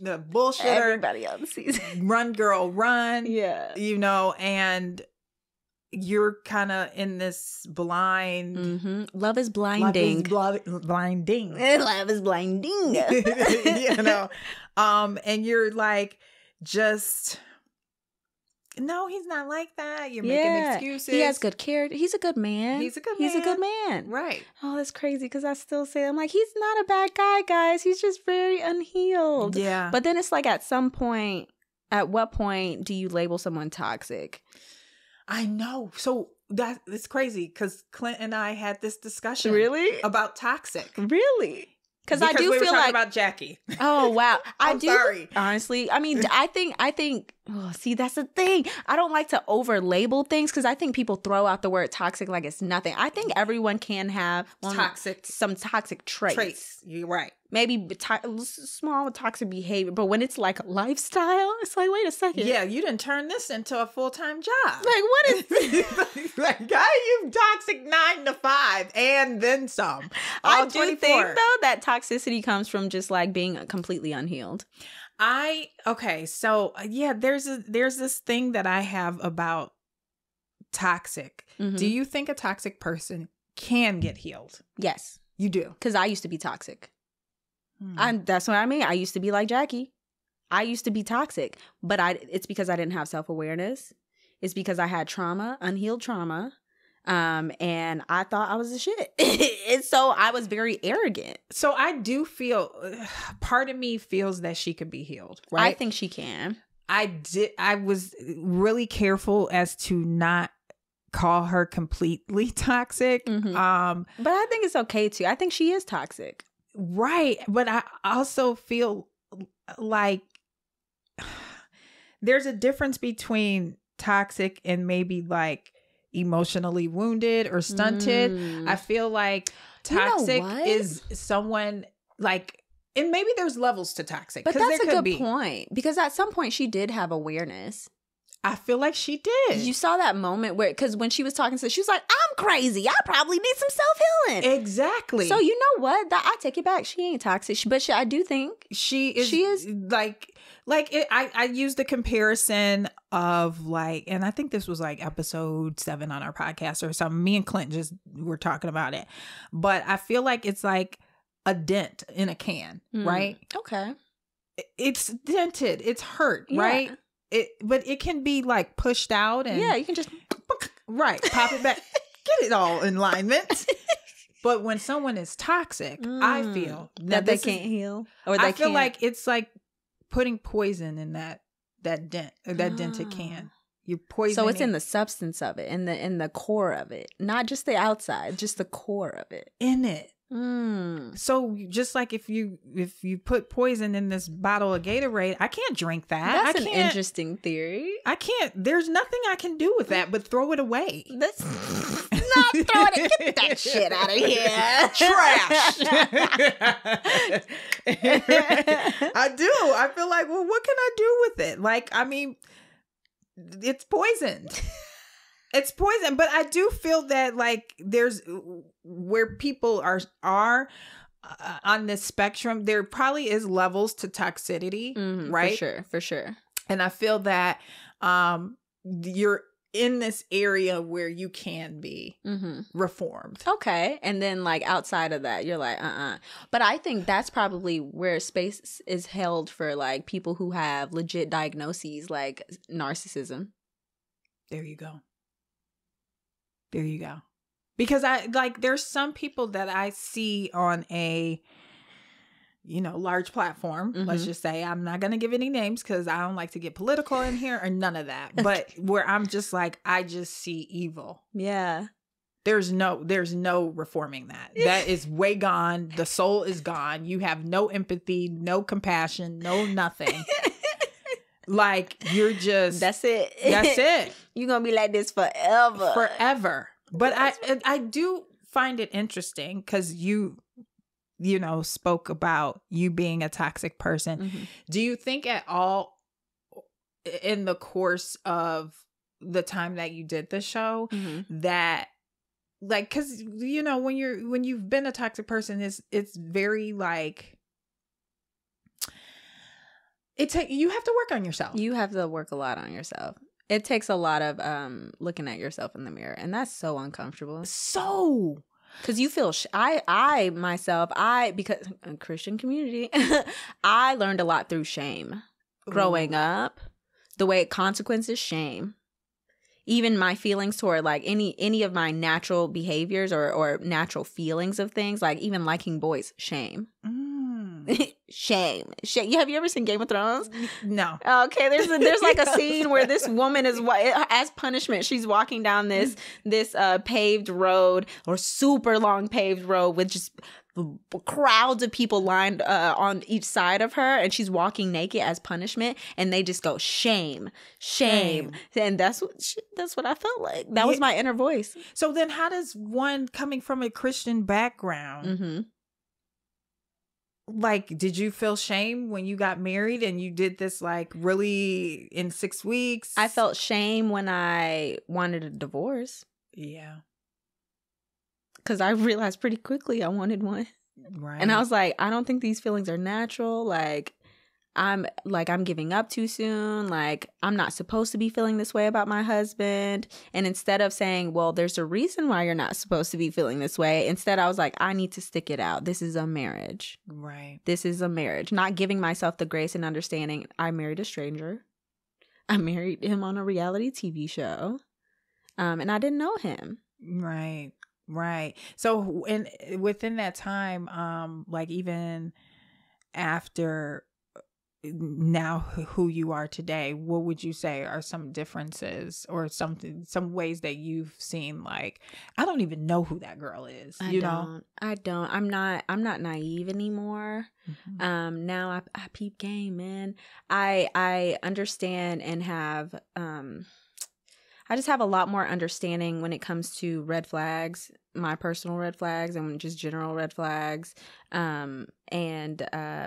the bullshitter. Everybody else sees it. Run, girl, run. Yeah. You know, and you're kind of in this blind. Love is blinding. Blinding. Love is blinding. You know, and you're like, just, no, he's not like that. You're making excuses. He has good character. He's a good man. He's a good man. Right. Oh, that's crazy because I still say, I'm like, he's not a bad guy, guys. He's just very unhealed. Yeah. But then it's like at what point do you label someone toxic? I know. So it's crazy because Clint and I had this discussion. Really? About toxic. Really? Because I do we were feel talking like about Jackie. Oh wow! I'm sorry. Honestly, I mean, I think. Oh, see, that's the thing. I don't like to over label things because I think people throw out the word toxic like it's nothing. I think everyone can have some toxic traits. You're right. Maybe small toxic behavior, but when it's like lifestyle, it's like, wait a second. Yeah, you didn't turn this into a full-time job. Like, what is like, you toxic 9 to 5 and then some. I do think though that toxicity comes from just like being completely unhealed. So yeah, there's this thing that I have about toxic. Mm-hmm. Do you think a toxic person can get healed? Yes. You do? Because I used to be toxic. That's what I mean. I used to be like Jackie. I used to be toxic, but it's because I didn't have self-awareness. It's because I had trauma, unhealed trauma. And I thought I was the shit. And so I was very arrogant. So I do feel, part of me feels that she could be healed, right? I think she can. I was really careful as to not call her completely toxic. Mm-hmm. But I think it's okay too. I think she is toxic. Right. But I also feel like there's a difference between toxic and maybe like emotionally wounded or stunted. I feel like toxic is someone like, and maybe there's levels to toxic. But that's a good point because at some point she did have awareness. I feel like she did. You saw that moment where, because when she was talking to, she was like, I'm crazy. I probably need some self-healing. Exactly. So you know what? I take it back. She ain't toxic. But I do think she is like I used the comparison of like, and I think this was like episode 7 on our podcast or something. Me and Clint just were talking about it. But I feel like it's like a dent in a can, right? Okay. It's dented. It's hurt, right? But it can be like pushed out and you can just pop it back, get it all in alignment. But when someone is toxic, I feel that they can't heal, or I feel like it's like putting poison in that dent or that dented can. You poison. So it's in the substance of it, in the core of it, not just the outside, just the core of it. In it. So just like if you put poison in this bottle of Gatorade, I can't drink that. That's an interesting theory. I can't. There's nothing I can do with that but throw it away. not throwing it. Get that shit out of here. Trash. I do. I feel like, well, what can I do with it? Like, I mean, it's poisoned. It's poison. But I do feel that, like, there's where people are on this spectrum, there probably is levels to toxicity, right? For sure. And I feel that you're in this area where you can be reformed. Okay. And then, like, outside of that, you're like, But I think that's probably where space is held for, like, people who have legit diagnoses like narcissism. There you go. There you go. Because there's some people that I see on a, large platform. Let's just say, I'm not going to give any names because I don't like to get political in here or none of that. But where I'm just like, I just see evil. Yeah. There's no reforming that. That is way gone. The soul is gone. You have no empathy, no compassion, no nothing. Like, you're just. That's it. That's it. You're going to be like this forever. Forever. But I do find it interesting because you spoke about you being a toxic person. Do you think at all in the course of the time that you did the show that, like, because when you've been a toxic person, it's very like you have to work on yourself. You have to work a lot on yourself. It takes a lot of looking at yourself in the mirror, and that's so uncomfortable. So, because you feel I myself because Christian community, I learned a lot through shame growing up. The way consequences, shame. Even my feelings toward, like, any of my natural behaviors or natural feelings of things, like even liking boys, shame. Shame. Have you ever seen Game of Thrones? No. Okay, there's like a scene where this woman is, as punishment, she's walking down this paved road, or super long paved road with just crowds of people lined on each side of her, and she's walking naked as punishment, and they just go shame. And that's what I felt like. That was my inner voice. So then how does one coming from a Christian background, like, did you feel shame when you got married and you did this, like, really in 6 weeks? I felt shame when I wanted a divorce. Yeah. Because I realized pretty quickly I wanted one. Right. And I was like, I don't think these feelings are natural. Like, I'm giving up too soon. Like, I'm not supposed to be feeling this way about my husband. And instead of saying, well, there's a reason why you're not supposed to be feeling this way, instead I was like, I need to stick it out. This is a marriage. Right. This is a marriage. Not giving myself the grace and understanding. I married a stranger. I married him on a reality TV show. And I didn't know him. Right. Right. So within that time, like, even after now who you are today, what would you say are some differences or some ways that you've seen, like, I don't even know who that girl is. I don't. I'm not naive anymore. Now I peep game, man. I understand and have I just have a lot more understanding when it comes to red flags, my personal red flags, and just general red flags, and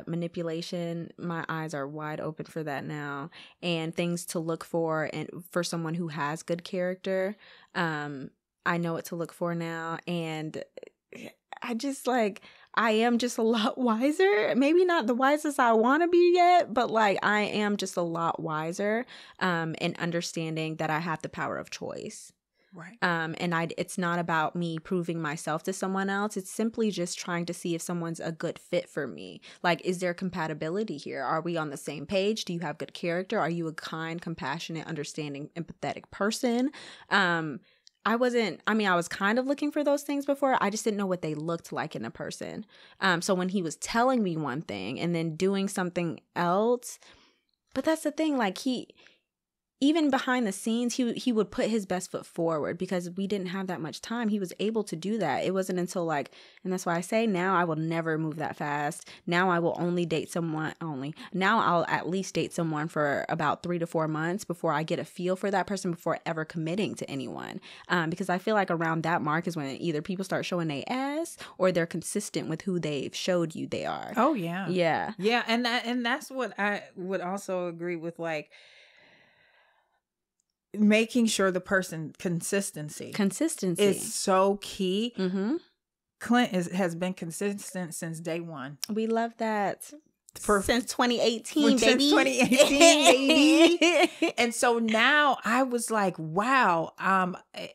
manipulation. My eyes are wide open for that now, and things to look for, and for someone who has good character. I know what to look for now, and I am just a lot wiser. Maybe not the wisest I want to be yet, but, like, I am just a lot wiser in understanding that I have the power of choice. Right. And it's not about me proving myself to someone else. It's simply just trying to see if someone's a good fit for me. Like, is there compatibility here? Are we on the same page? Do you have good character? Are you a kind, compassionate, understanding, empathetic person? I was kind of looking for those things before. I just didn't know what they looked like in a person. So when he was telling me one thing and then doing something else, but that's the thing, like, even behind the scenes, he would put his best foot forward because we didn't have that much time. He was able to do that. It wasn't until like, and that's why I say now I will never move that fast. Now I will only date someone Now I'll at least date someone for about 3 to 4 months before I get a feel for that person before ever committing to anyone. Because I feel like around that mark is when either people start showing their ass or they're consistent with who they've showed you they are. Oh yeah. Yeah. Yeah. And that's what I would also agree with, like, making sure the person consistency is so key. Mm-hmm. Clint has been consistent since day one. We love that. Since 2018, baby. Since 2018, baby. And so now I was like, wow.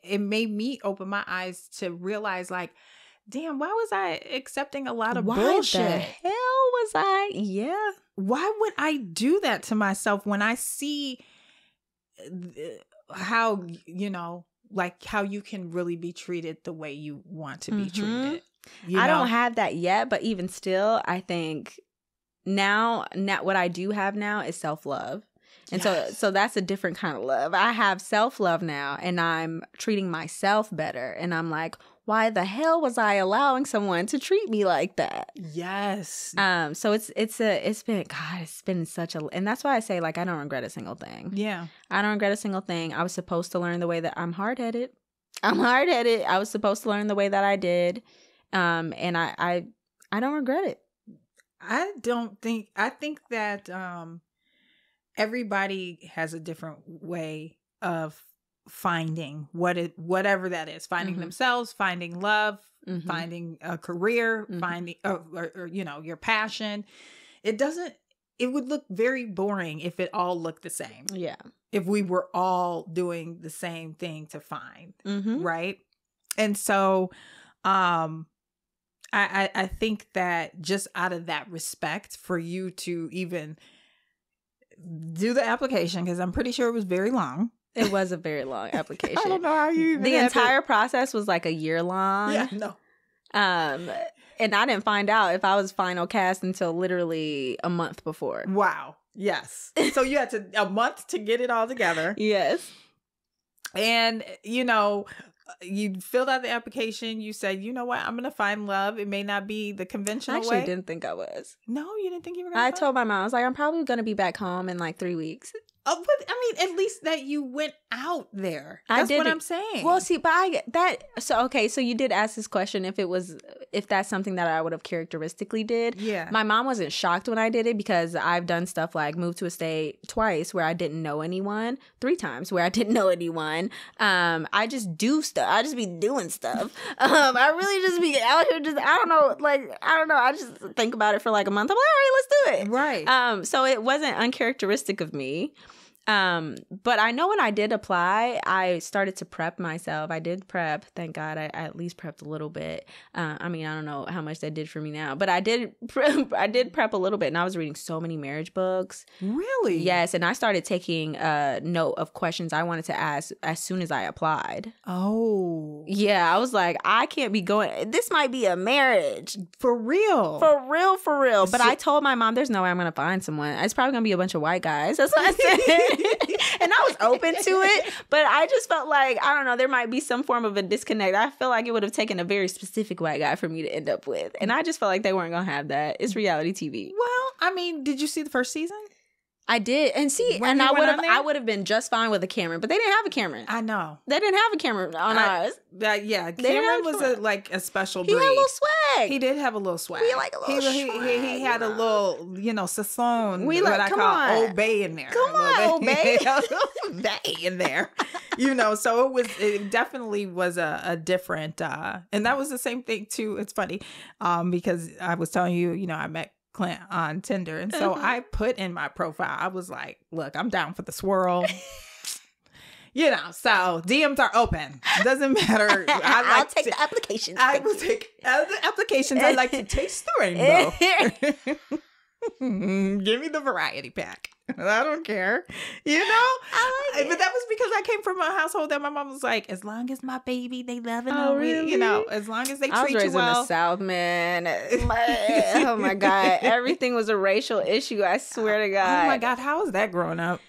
It made me open my eyes to realize, like, damn, why was I accepting a lot of bullshit? Why the hell was I? Yeah. Why would I do that to myself when I see how, you know, like how you can really be treated the way you want to be treated? I don't have that yet, but even still, I think now what I do have now is self-love. And so that's a different kind of love. I have self-love now, and I'm treating myself better. And I'm like, why the hell was I allowing someone to treat me like that? Yes. So it's been such a, and that's why I say, like, I don't regret a single thing. Yeah. I don't regret a single thing. I was supposed to learn the way that I'm hard-headed. I was supposed to learn the way that I did. And I don't regret it. I think that everybody has a different way of finding whatever that is, finding themselves, finding love, finding a career, finding or you know, your passion. It would look very boring if it all looked the same. Yeah. If we were all doing the same thing to find, right? And so I think that just out of that respect for you to even do the application, because I'm pretty sure it was very long. It was a very long application. I don't know how you even the entire process was like a year long. Yeah, no. And I didn't find out if I was final cast until literally a month before. Wow. Yes. So you had a month to get it all together. Yes. And, you know, you filled out the application. You said, you know what? I'm going to find love. It may not be the conventional way. I actually didn't think I was. No, you didn't think you were going to? I told my mom, I was like, I'm probably going to be back home in like 3 weeks. Oh, but I mean, at least that you went out there. That's what I'm saying. Well, see, but so you did ask this question if that's something that I would have characteristically did. Yeah. My mom wasn't shocked when I did it because I've done stuff like moved to a state twice where I didn't know anyone, 3 times where I didn't know anyone. I just do stuff. I just be doing stuff. I really just be out here I don't know. I just think about it for like a month. I'm like, all right, let's do it. Right. So it wasn't uncharacteristic of me. But I know when I did apply, I started to prep myself. I did prep. Thank God I at least prepped a little bit. I mean, I don't know how much that did for me now, but I did prep a little bit, and I was reading so many marriage books. Really? Yes. And I started taking a note of questions I wanted to ask as soon as I applied. Oh. Yeah. I was like, I can't be going, this might be a marriage. For real. For real. But I told my mom, there's no way I'm going to find someone. It's probably going to be a bunch of white guys. That's what I said. And I was open to it, but I just felt like, I don't know, there might be some form of a disconnect. I feel like it would have taken a very specific white guy for me to end up with. And I just felt like they weren't going to have that. It's reality TV. Well, I mean, did you see the first season? I did. And see, when and I would have been just fine with a Cameron, but they didn't have a Cameron. I know. They didn't have a Cameron on ours. Yeah, Cameron was a special breed. He had a little swag. He did have a little swag. We like a little swag. He had a little, sasson. We what I call Old Bay in there. Come on, Old Bay. Bay in there. So it definitely was a different, and that was the same thing too. It's funny, because I was telling you, I met Clint on Tinder, and so I put in my profile, I was like, look, I'm down for the swirl. So DMs are open. It doesn't matter. I'll take the applications. I will take the applications. I like to taste the rainbow. Give me the variety pack. I don't care. But that was because I came from a household that my mom was like, as long as my baby, they love it. Oh, really? As long as they treat you well. I was raised in the South, man. Oh my God. Everything was a racial issue. I swear to God. Oh my God. How was that growing up?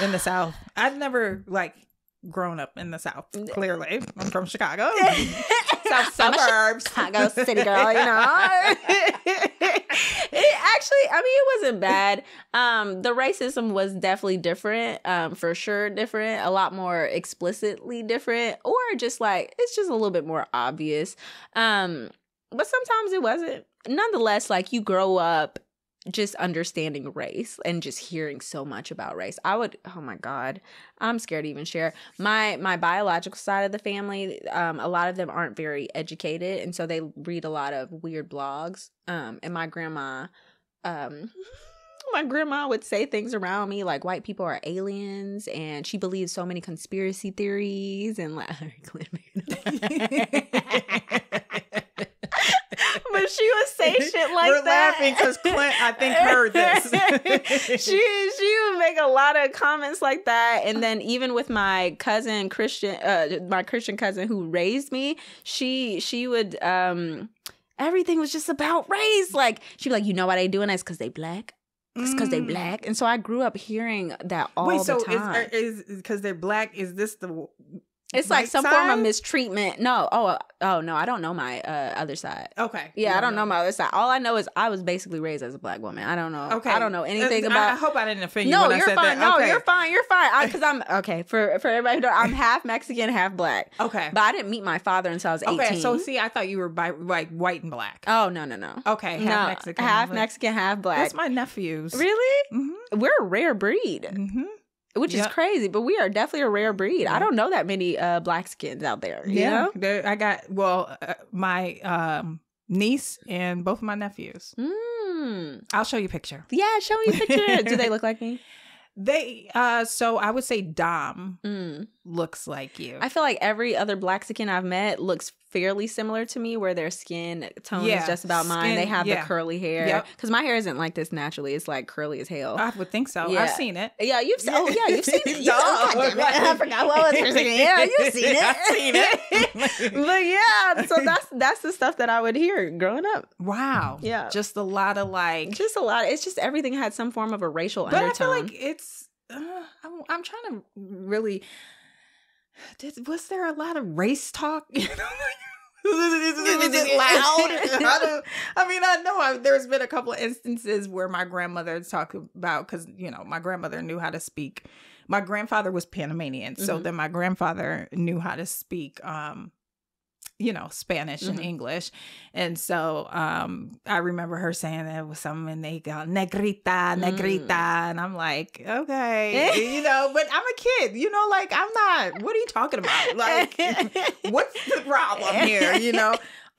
in the South. I've never like grown up in the South. Clearly, I'm from Chicago, South suburbs, Chicago city girl. You know, it actually, I mean, it wasn't bad. The racism was definitely different. For sure, different. A lot more explicitly different, or just like it's just a little bit more obvious. But sometimes it wasn't. Nonetheless, like you grow up just understanding race and just hearing so much about race. Oh my God, I'm scared to even share. My biological side of the family, a lot of them aren't very educated, and so they read a lot of weird blogs. And my grandma would say things around me like white people are aliens, and she believes so many conspiracy theories and like but she would say shit like We're that. laughing because Clint, I think, heard this. she would make a lot of comments like that. And then even with my cousin my Christian cousin who raised me, she would everything was just about race. Like she'd be like, you know why they doing that? It's because they black. It's because they black. And so I grew up hearing that all the time. Is because they're black, is this the it's like some form of mistreatment. No. Oh no, I don't know my other side. Okay. Yeah, I don't know my other side. All I know is I was basically raised as a black woman. I don't know. Okay. I don't know anything about. I hope I didn't offend you. No, when you're I said fine. That. No, Okay. you're fine. You're fine. Because I'm okay. For everybody who don't, I'm half Mexican, half black. Okay. But I didn't meet my father until I was 18. Okay. So see, I thought you were like white and black. Oh no. Okay. Half Mexican, half black. That's my nephews. Really? Mm-hmm. We're a rare breed. Mm-hmm. Which is crazy, but we are definitely a rare breed. I don't know that many black skins out there. You know? I got my niece and both of my nephews. I'll show you a picture. Yeah, show me a picture. Do they look like me? They so I would say Dom looks like you. I feel like every other Blaxican I've met looks fairly similar to me, where their skin tone is just about mine. They have the curly hair. Because my hair isn't like this naturally. It's like curly as hell. I would think so. Yeah. I've seen it. Yeah, you've seen it. I forgot what was her saying. Yeah, you've seen it. I've seen it. But yeah, so that's the stuff that I would hear growing up. Wow. Yeah. Just a lot of like. Just a lot. It's just everything had some form of a racial undertone. But I feel like it's. I'm trying to really. Was there a lot of race talk? You know, is it loud? I know there's been a couple of instances where my grandmother talked about, because my grandmother knew how to speak. My grandfather was Panamanian, so then my grandfather knew how to speak. Spanish and English. And so I remember her saying that it was something, and they go, negrita. And I'm like, okay, but I'm a kid, like, I'm not, what are you talking about? Like, what's the problem here,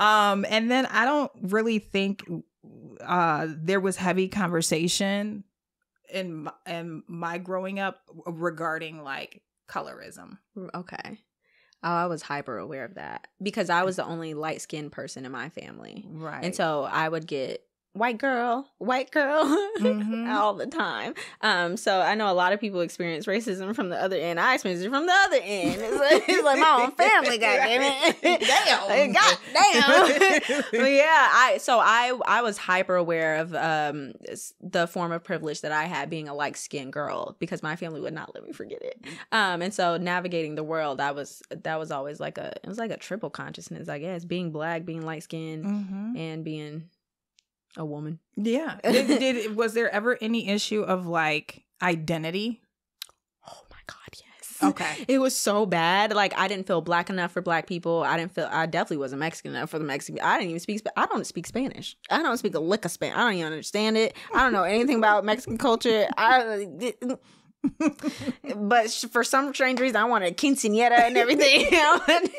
And then I don't really think there was heavy conversation in my growing up regarding like colorism. Okay. Oh, I was hyper aware of that because I was the only light-skinned person in my family. Right. And so I would get white girl all the time. So I know a lot of people experience racism from the other end. I experienced it from the other end. It's like my own family, goddammit. Damn. Goddamn. But yeah, I was hyper aware of the form of privilege that I had being a light-skinned girl, because my family would not let me forget it. And so navigating the world, that was always like a triple consciousness, I guess. Being black, being light-skinned, and being a woman. Yeah. Was there ever any issue of like identity? Oh my God, yes. Okay. It was so bad. Like, I didn't feel black enough for black people. I definitely wasn't Mexican enough for the Mexican. I don't speak Spanish. I don't speak a lick of Spanish. I don't even understand it. I don't know anything about Mexican culture. But for some strange reason, I wanted a quinceañera and everything. I was like,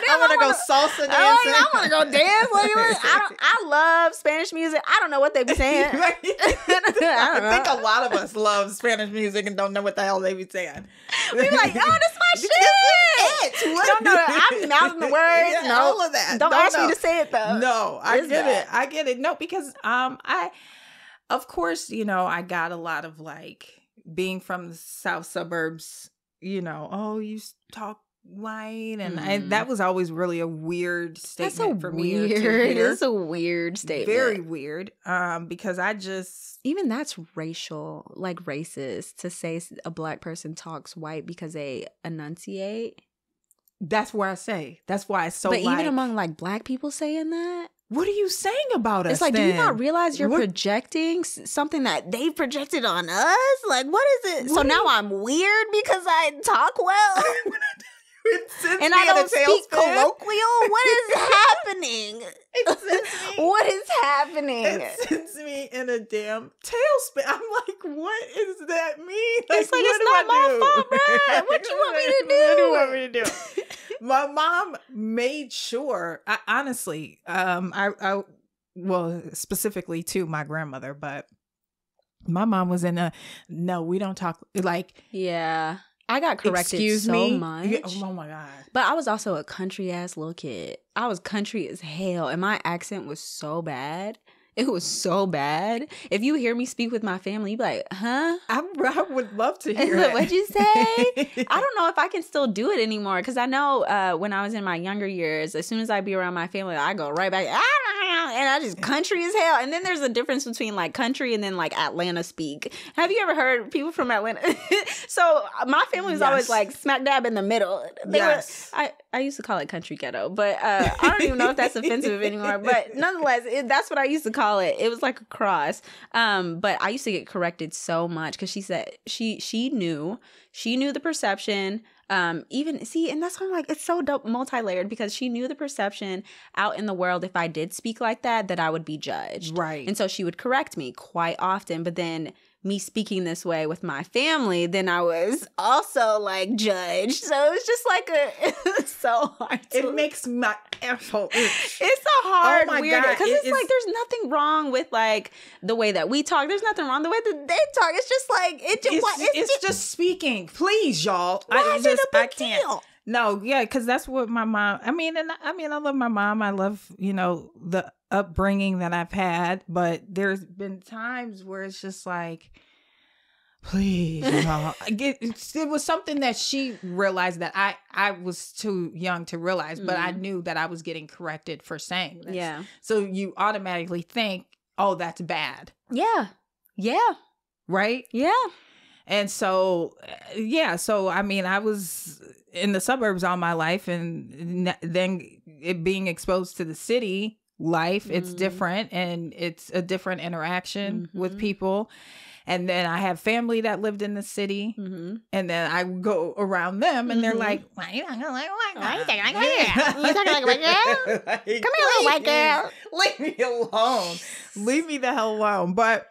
I want to go salsa dancing. I want to go dance. I love Spanish music. I don't know what they be saying. I think a lot of us love Spanish music and don't know what the hell they be saying. We be like, oh, this is my shit. Don't know. I'm mouthing the words. Yeah, all of that. Don't ask me to say it though. No, I get it. No, because of course, I got a lot of like, being from the South suburbs, you talk white, and that was always really a weird statement for me to hear. It is a weird statement. Very weird. Because I just even that's racial, like racist to say a black person talks white because they enunciate. That's why it's so. But even among like black people saying that. What are you saying about us? It's like, then? do you not realize you're projecting something that they projected on us? Like, what is it? So now I'm weird because I talk well? And I don't speak colloquial? What is happening? What is happening? It sends me in a damn tailspin. I'm like, what does that mean? It's like, it's not my fault, bro. What you want me to do? What do you want me to do? My mom made sure, honestly, I well, specifically to my grandmother, but my mom was in no, we don't talk, like. Yeah. I got corrected so much. Yeah, oh my God. But I was also a country ass little kid. I was country as hell. And my accent was so bad. It was so bad. If you hear me speak with my family, you be like, huh? I would love to hear it. What'd you say? I don't know if I can still do it anymore. Because I know when I was in my younger years, as soon as I be around my family, I go right back. And I just country as hell. And then there's a difference between like country and then like Atlanta speak. Have you ever heard people from Atlanta? So my family was always like smack dab in the middle. I used to call it country ghetto, but I don't even know if that's offensive anymore. But nonetheless, that's what I used to call it. It was like a cross. But I used to get corrected so much because she said she knew the perception. And that's why I'm like, it's so multi-layered because she knew the perception out in the world. If I did speak like that I would be judged. Right. And so she would correct me quite often. But then me speaking this way with my family, then I was also like judged. So it's just like it's so hard. It makes my asshole itch. It's a hard, weird, because it's like there's nothing wrong with like the way that we talk. There's nothing wring the way that they talk. It's just like it's just speaking. Please, y'all. Why is it a big deal? No, yeah, because that's what my mom. I love my mom. I love the upbringing that I've had, but there's been times where it's just like, please, it was something that she realized that I was too young to realize, but I knew that I was getting corrected for saying this. Yeah. So you automatically think, oh, that's bad. Yeah. Yeah. Right? Yeah. And so, I was in the suburbs all my life, and then it being exposed to the city life, it's different, and it's a different interaction with people. And then I have family that lived in the city, and then I go around them, and they're like, "Why are you talking like a white girl? You talking like a white girl? Come here, little white girl. Leave me alone. Leave me the hell alone." But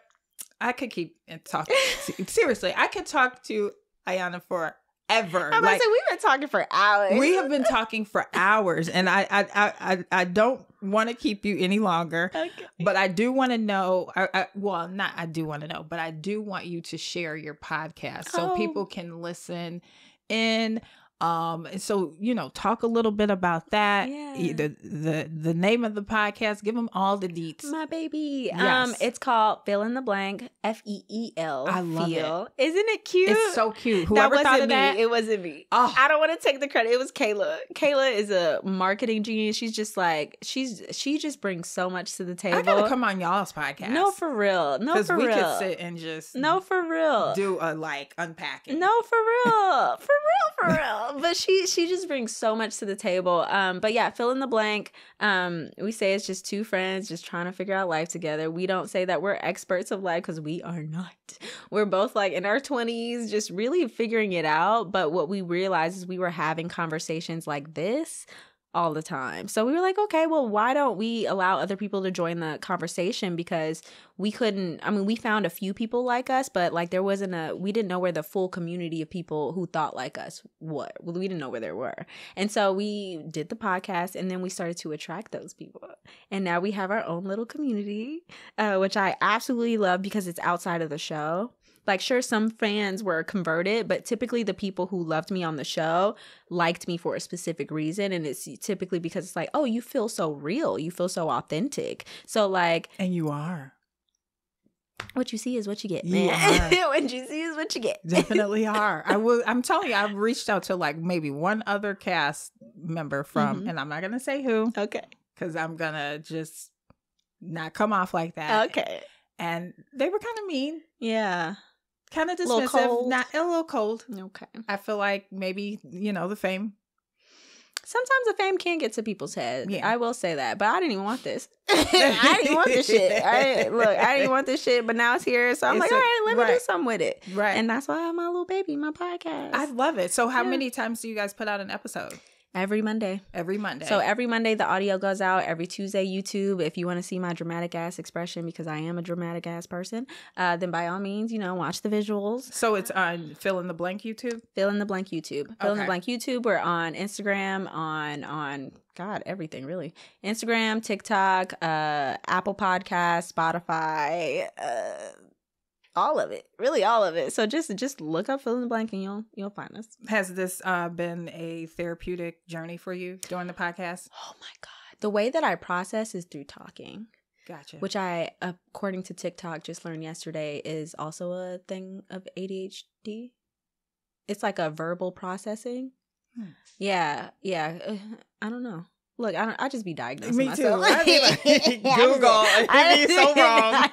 I could keep talking. Seriously, I could talk to Iyanna forever. I'm about to say, we've been talking for hours. We have been talking for hours, and I don't want to keep you any longer. Okay. But I do want to know. I do want to know, but I do want you to share your podcast so people can listen in. So talk a little bit about that. Yeah. The name of the podcast. Give them all the deets. My baby. Yes. It's called Fill in the Blank. FEEL. I love it. Isn't it cute? It's so cute. Whoever thought of that? It wasn't me. Oh. I don't want to take the credit. It was Kayla. Kayla is a marketing genius. She's just like she just brings so much to the table. I gotta come on y'all's podcast. No, for real. No, for real. Because we could sit and just for real do a unpacking. No, for real. For real. But she just brings so much to the table. But yeah, Fill in the Blank. We say it's just two friends just trying to figure out life together. We don't say that we're experts of life because we are not. We're both like in our 20s, just really figuring it out. But what we realized is we were having conversations like this all the time. So we were like, okay, well, why don't we allow other people to join the conversation? Because we found a few people like us, but like we didn't know where the full community of people who thought like us were. Well, we didn't know where they were. And so we did the podcast, and then we started to attract those people. And now we have our own little community, which I absolutely love because it's outside of the show. Like, sure, some fans were converted, but typically the people who loved me on the show liked me for a specific reason. And it's typically because it's like, oh, you feel so real. You feel so authentic. So like... And you are. What you see is what you get, man. What you see is what you get. Definitely are. I'm telling you, I've reached out to like maybe one other cast member from, and I'm not going to say who. Okay. Because I'm going to just not come off like that. Okay. And they were kind of mean. Yeah. Kind of dismissive. A little cold. Okay. I feel like maybe, the fame. Sometimes the fame can get to people's heads. Yeah. I will say that. But I didn't even want this. I didn't even want this shit. I didn't even want this shit, but now it's here. So I'm all right, let me do something with it. Right. And that's why I have my little baby, my podcast. I love it. So how many times do you guys put out an episode? Every Monday. Every Monday. So every Monday, the audio goes out. Every Tuesday, YouTube. If you want to see my dramatic ass expression, because I am a dramatic ass person, then by all means, watch the visuals. So it's on Fill in the Blank YouTube? Fill in the Blank YouTube. Fill in the Blank YouTube. We're on Instagram, on God, everything really. Instagram, TikTok, Apple Podcasts, Spotify, all of it, really all of it. So just look up Fill in the Blank and you'll find us. Has this been a therapeutic journey for you during the podcast? Oh my God. The way that I process is through talking. Gotcha. Which I, according to TikTok, just learned yesterday is also a thing of ADHD. It's like a verbal processing. Yeah. I don't know. Look, I just be diagnosing myself. Me too. I be like, Google. It'd be so wrong.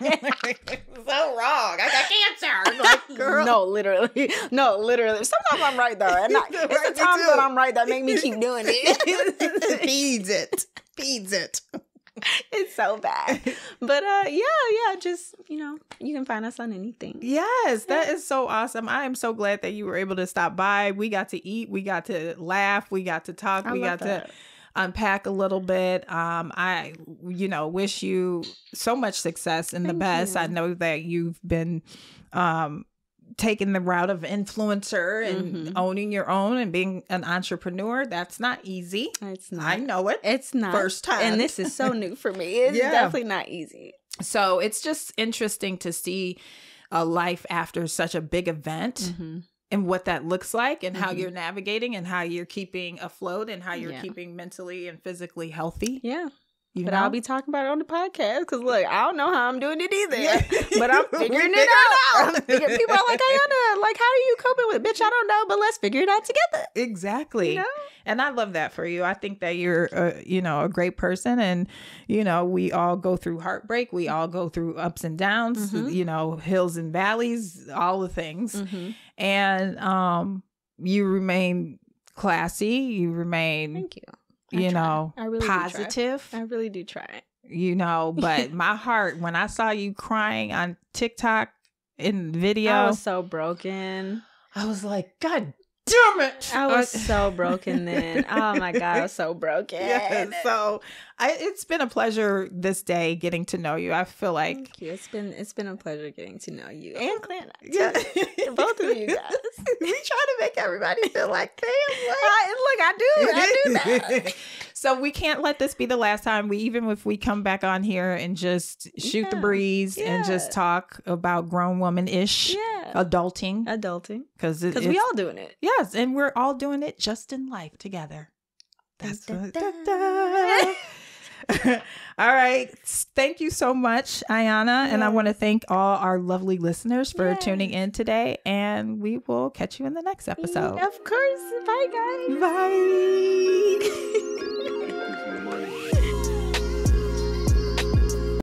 So wrong. I got cancer. Like, girl. No, literally. Sometimes I'm right, though. And it's the times that I'm right that make me keep doing it. Feeds it. It's so bad. But yeah, just, you can find us on anything. Yes, that is so awesome. I am so glad that you were able to stop by. We got to eat. We got to laugh. We got to talk. We got to unpack a little bit. I wish you so much success and the best. I know that you've been taking the route of influencer and owning your own and being an entrepreneur. That's not easy. It's not. I know it. It's not. First time. And this is so new for me. It's definitely not easy. So it's just interesting to see a life after such a big event. And what that looks like and how you're navigating and how you're keeping afloat and how you're keeping mentally and physically healthy. Yeah. But I'll be talking about it on the podcast because, look, I don't know how I'm doing it either. But I'm figuring it out. People are like, Iyanna, like, how are you coping with it? Bitch, I don't know, but let's figure it out together. Exactly. And I love that for you. I think that you're, a great person. And, we all go through heartbreak. We all go through ups and downs, hills and valleys, all the things. And you remain classy. You remain... Thank you. I really positive. I really do try. But my heart, when I saw you crying on TikTok in video, I was so broken. I was like, God damn it. I was so broken then. Oh my God, I was so broken. Yeah, so it's been a pleasure this day getting to know you. I feel like thank you. It's been a pleasure getting to know you and Clint. Yeah, both of you guys. We try to make everybody feel like, damn, I do that. So we can't let this be the last time. Even if we come back on here and just shoot the breeze and just talk about grown woman-ish, adulting, because we all doing it. Yes, and we're all doing it just in life together. That's what. All right. Thank you so much, Iyanna. And I want to thank all our lovely listeners for tuning in today. And we will catch you in the next episode. Of course. Bye, guys. Bye.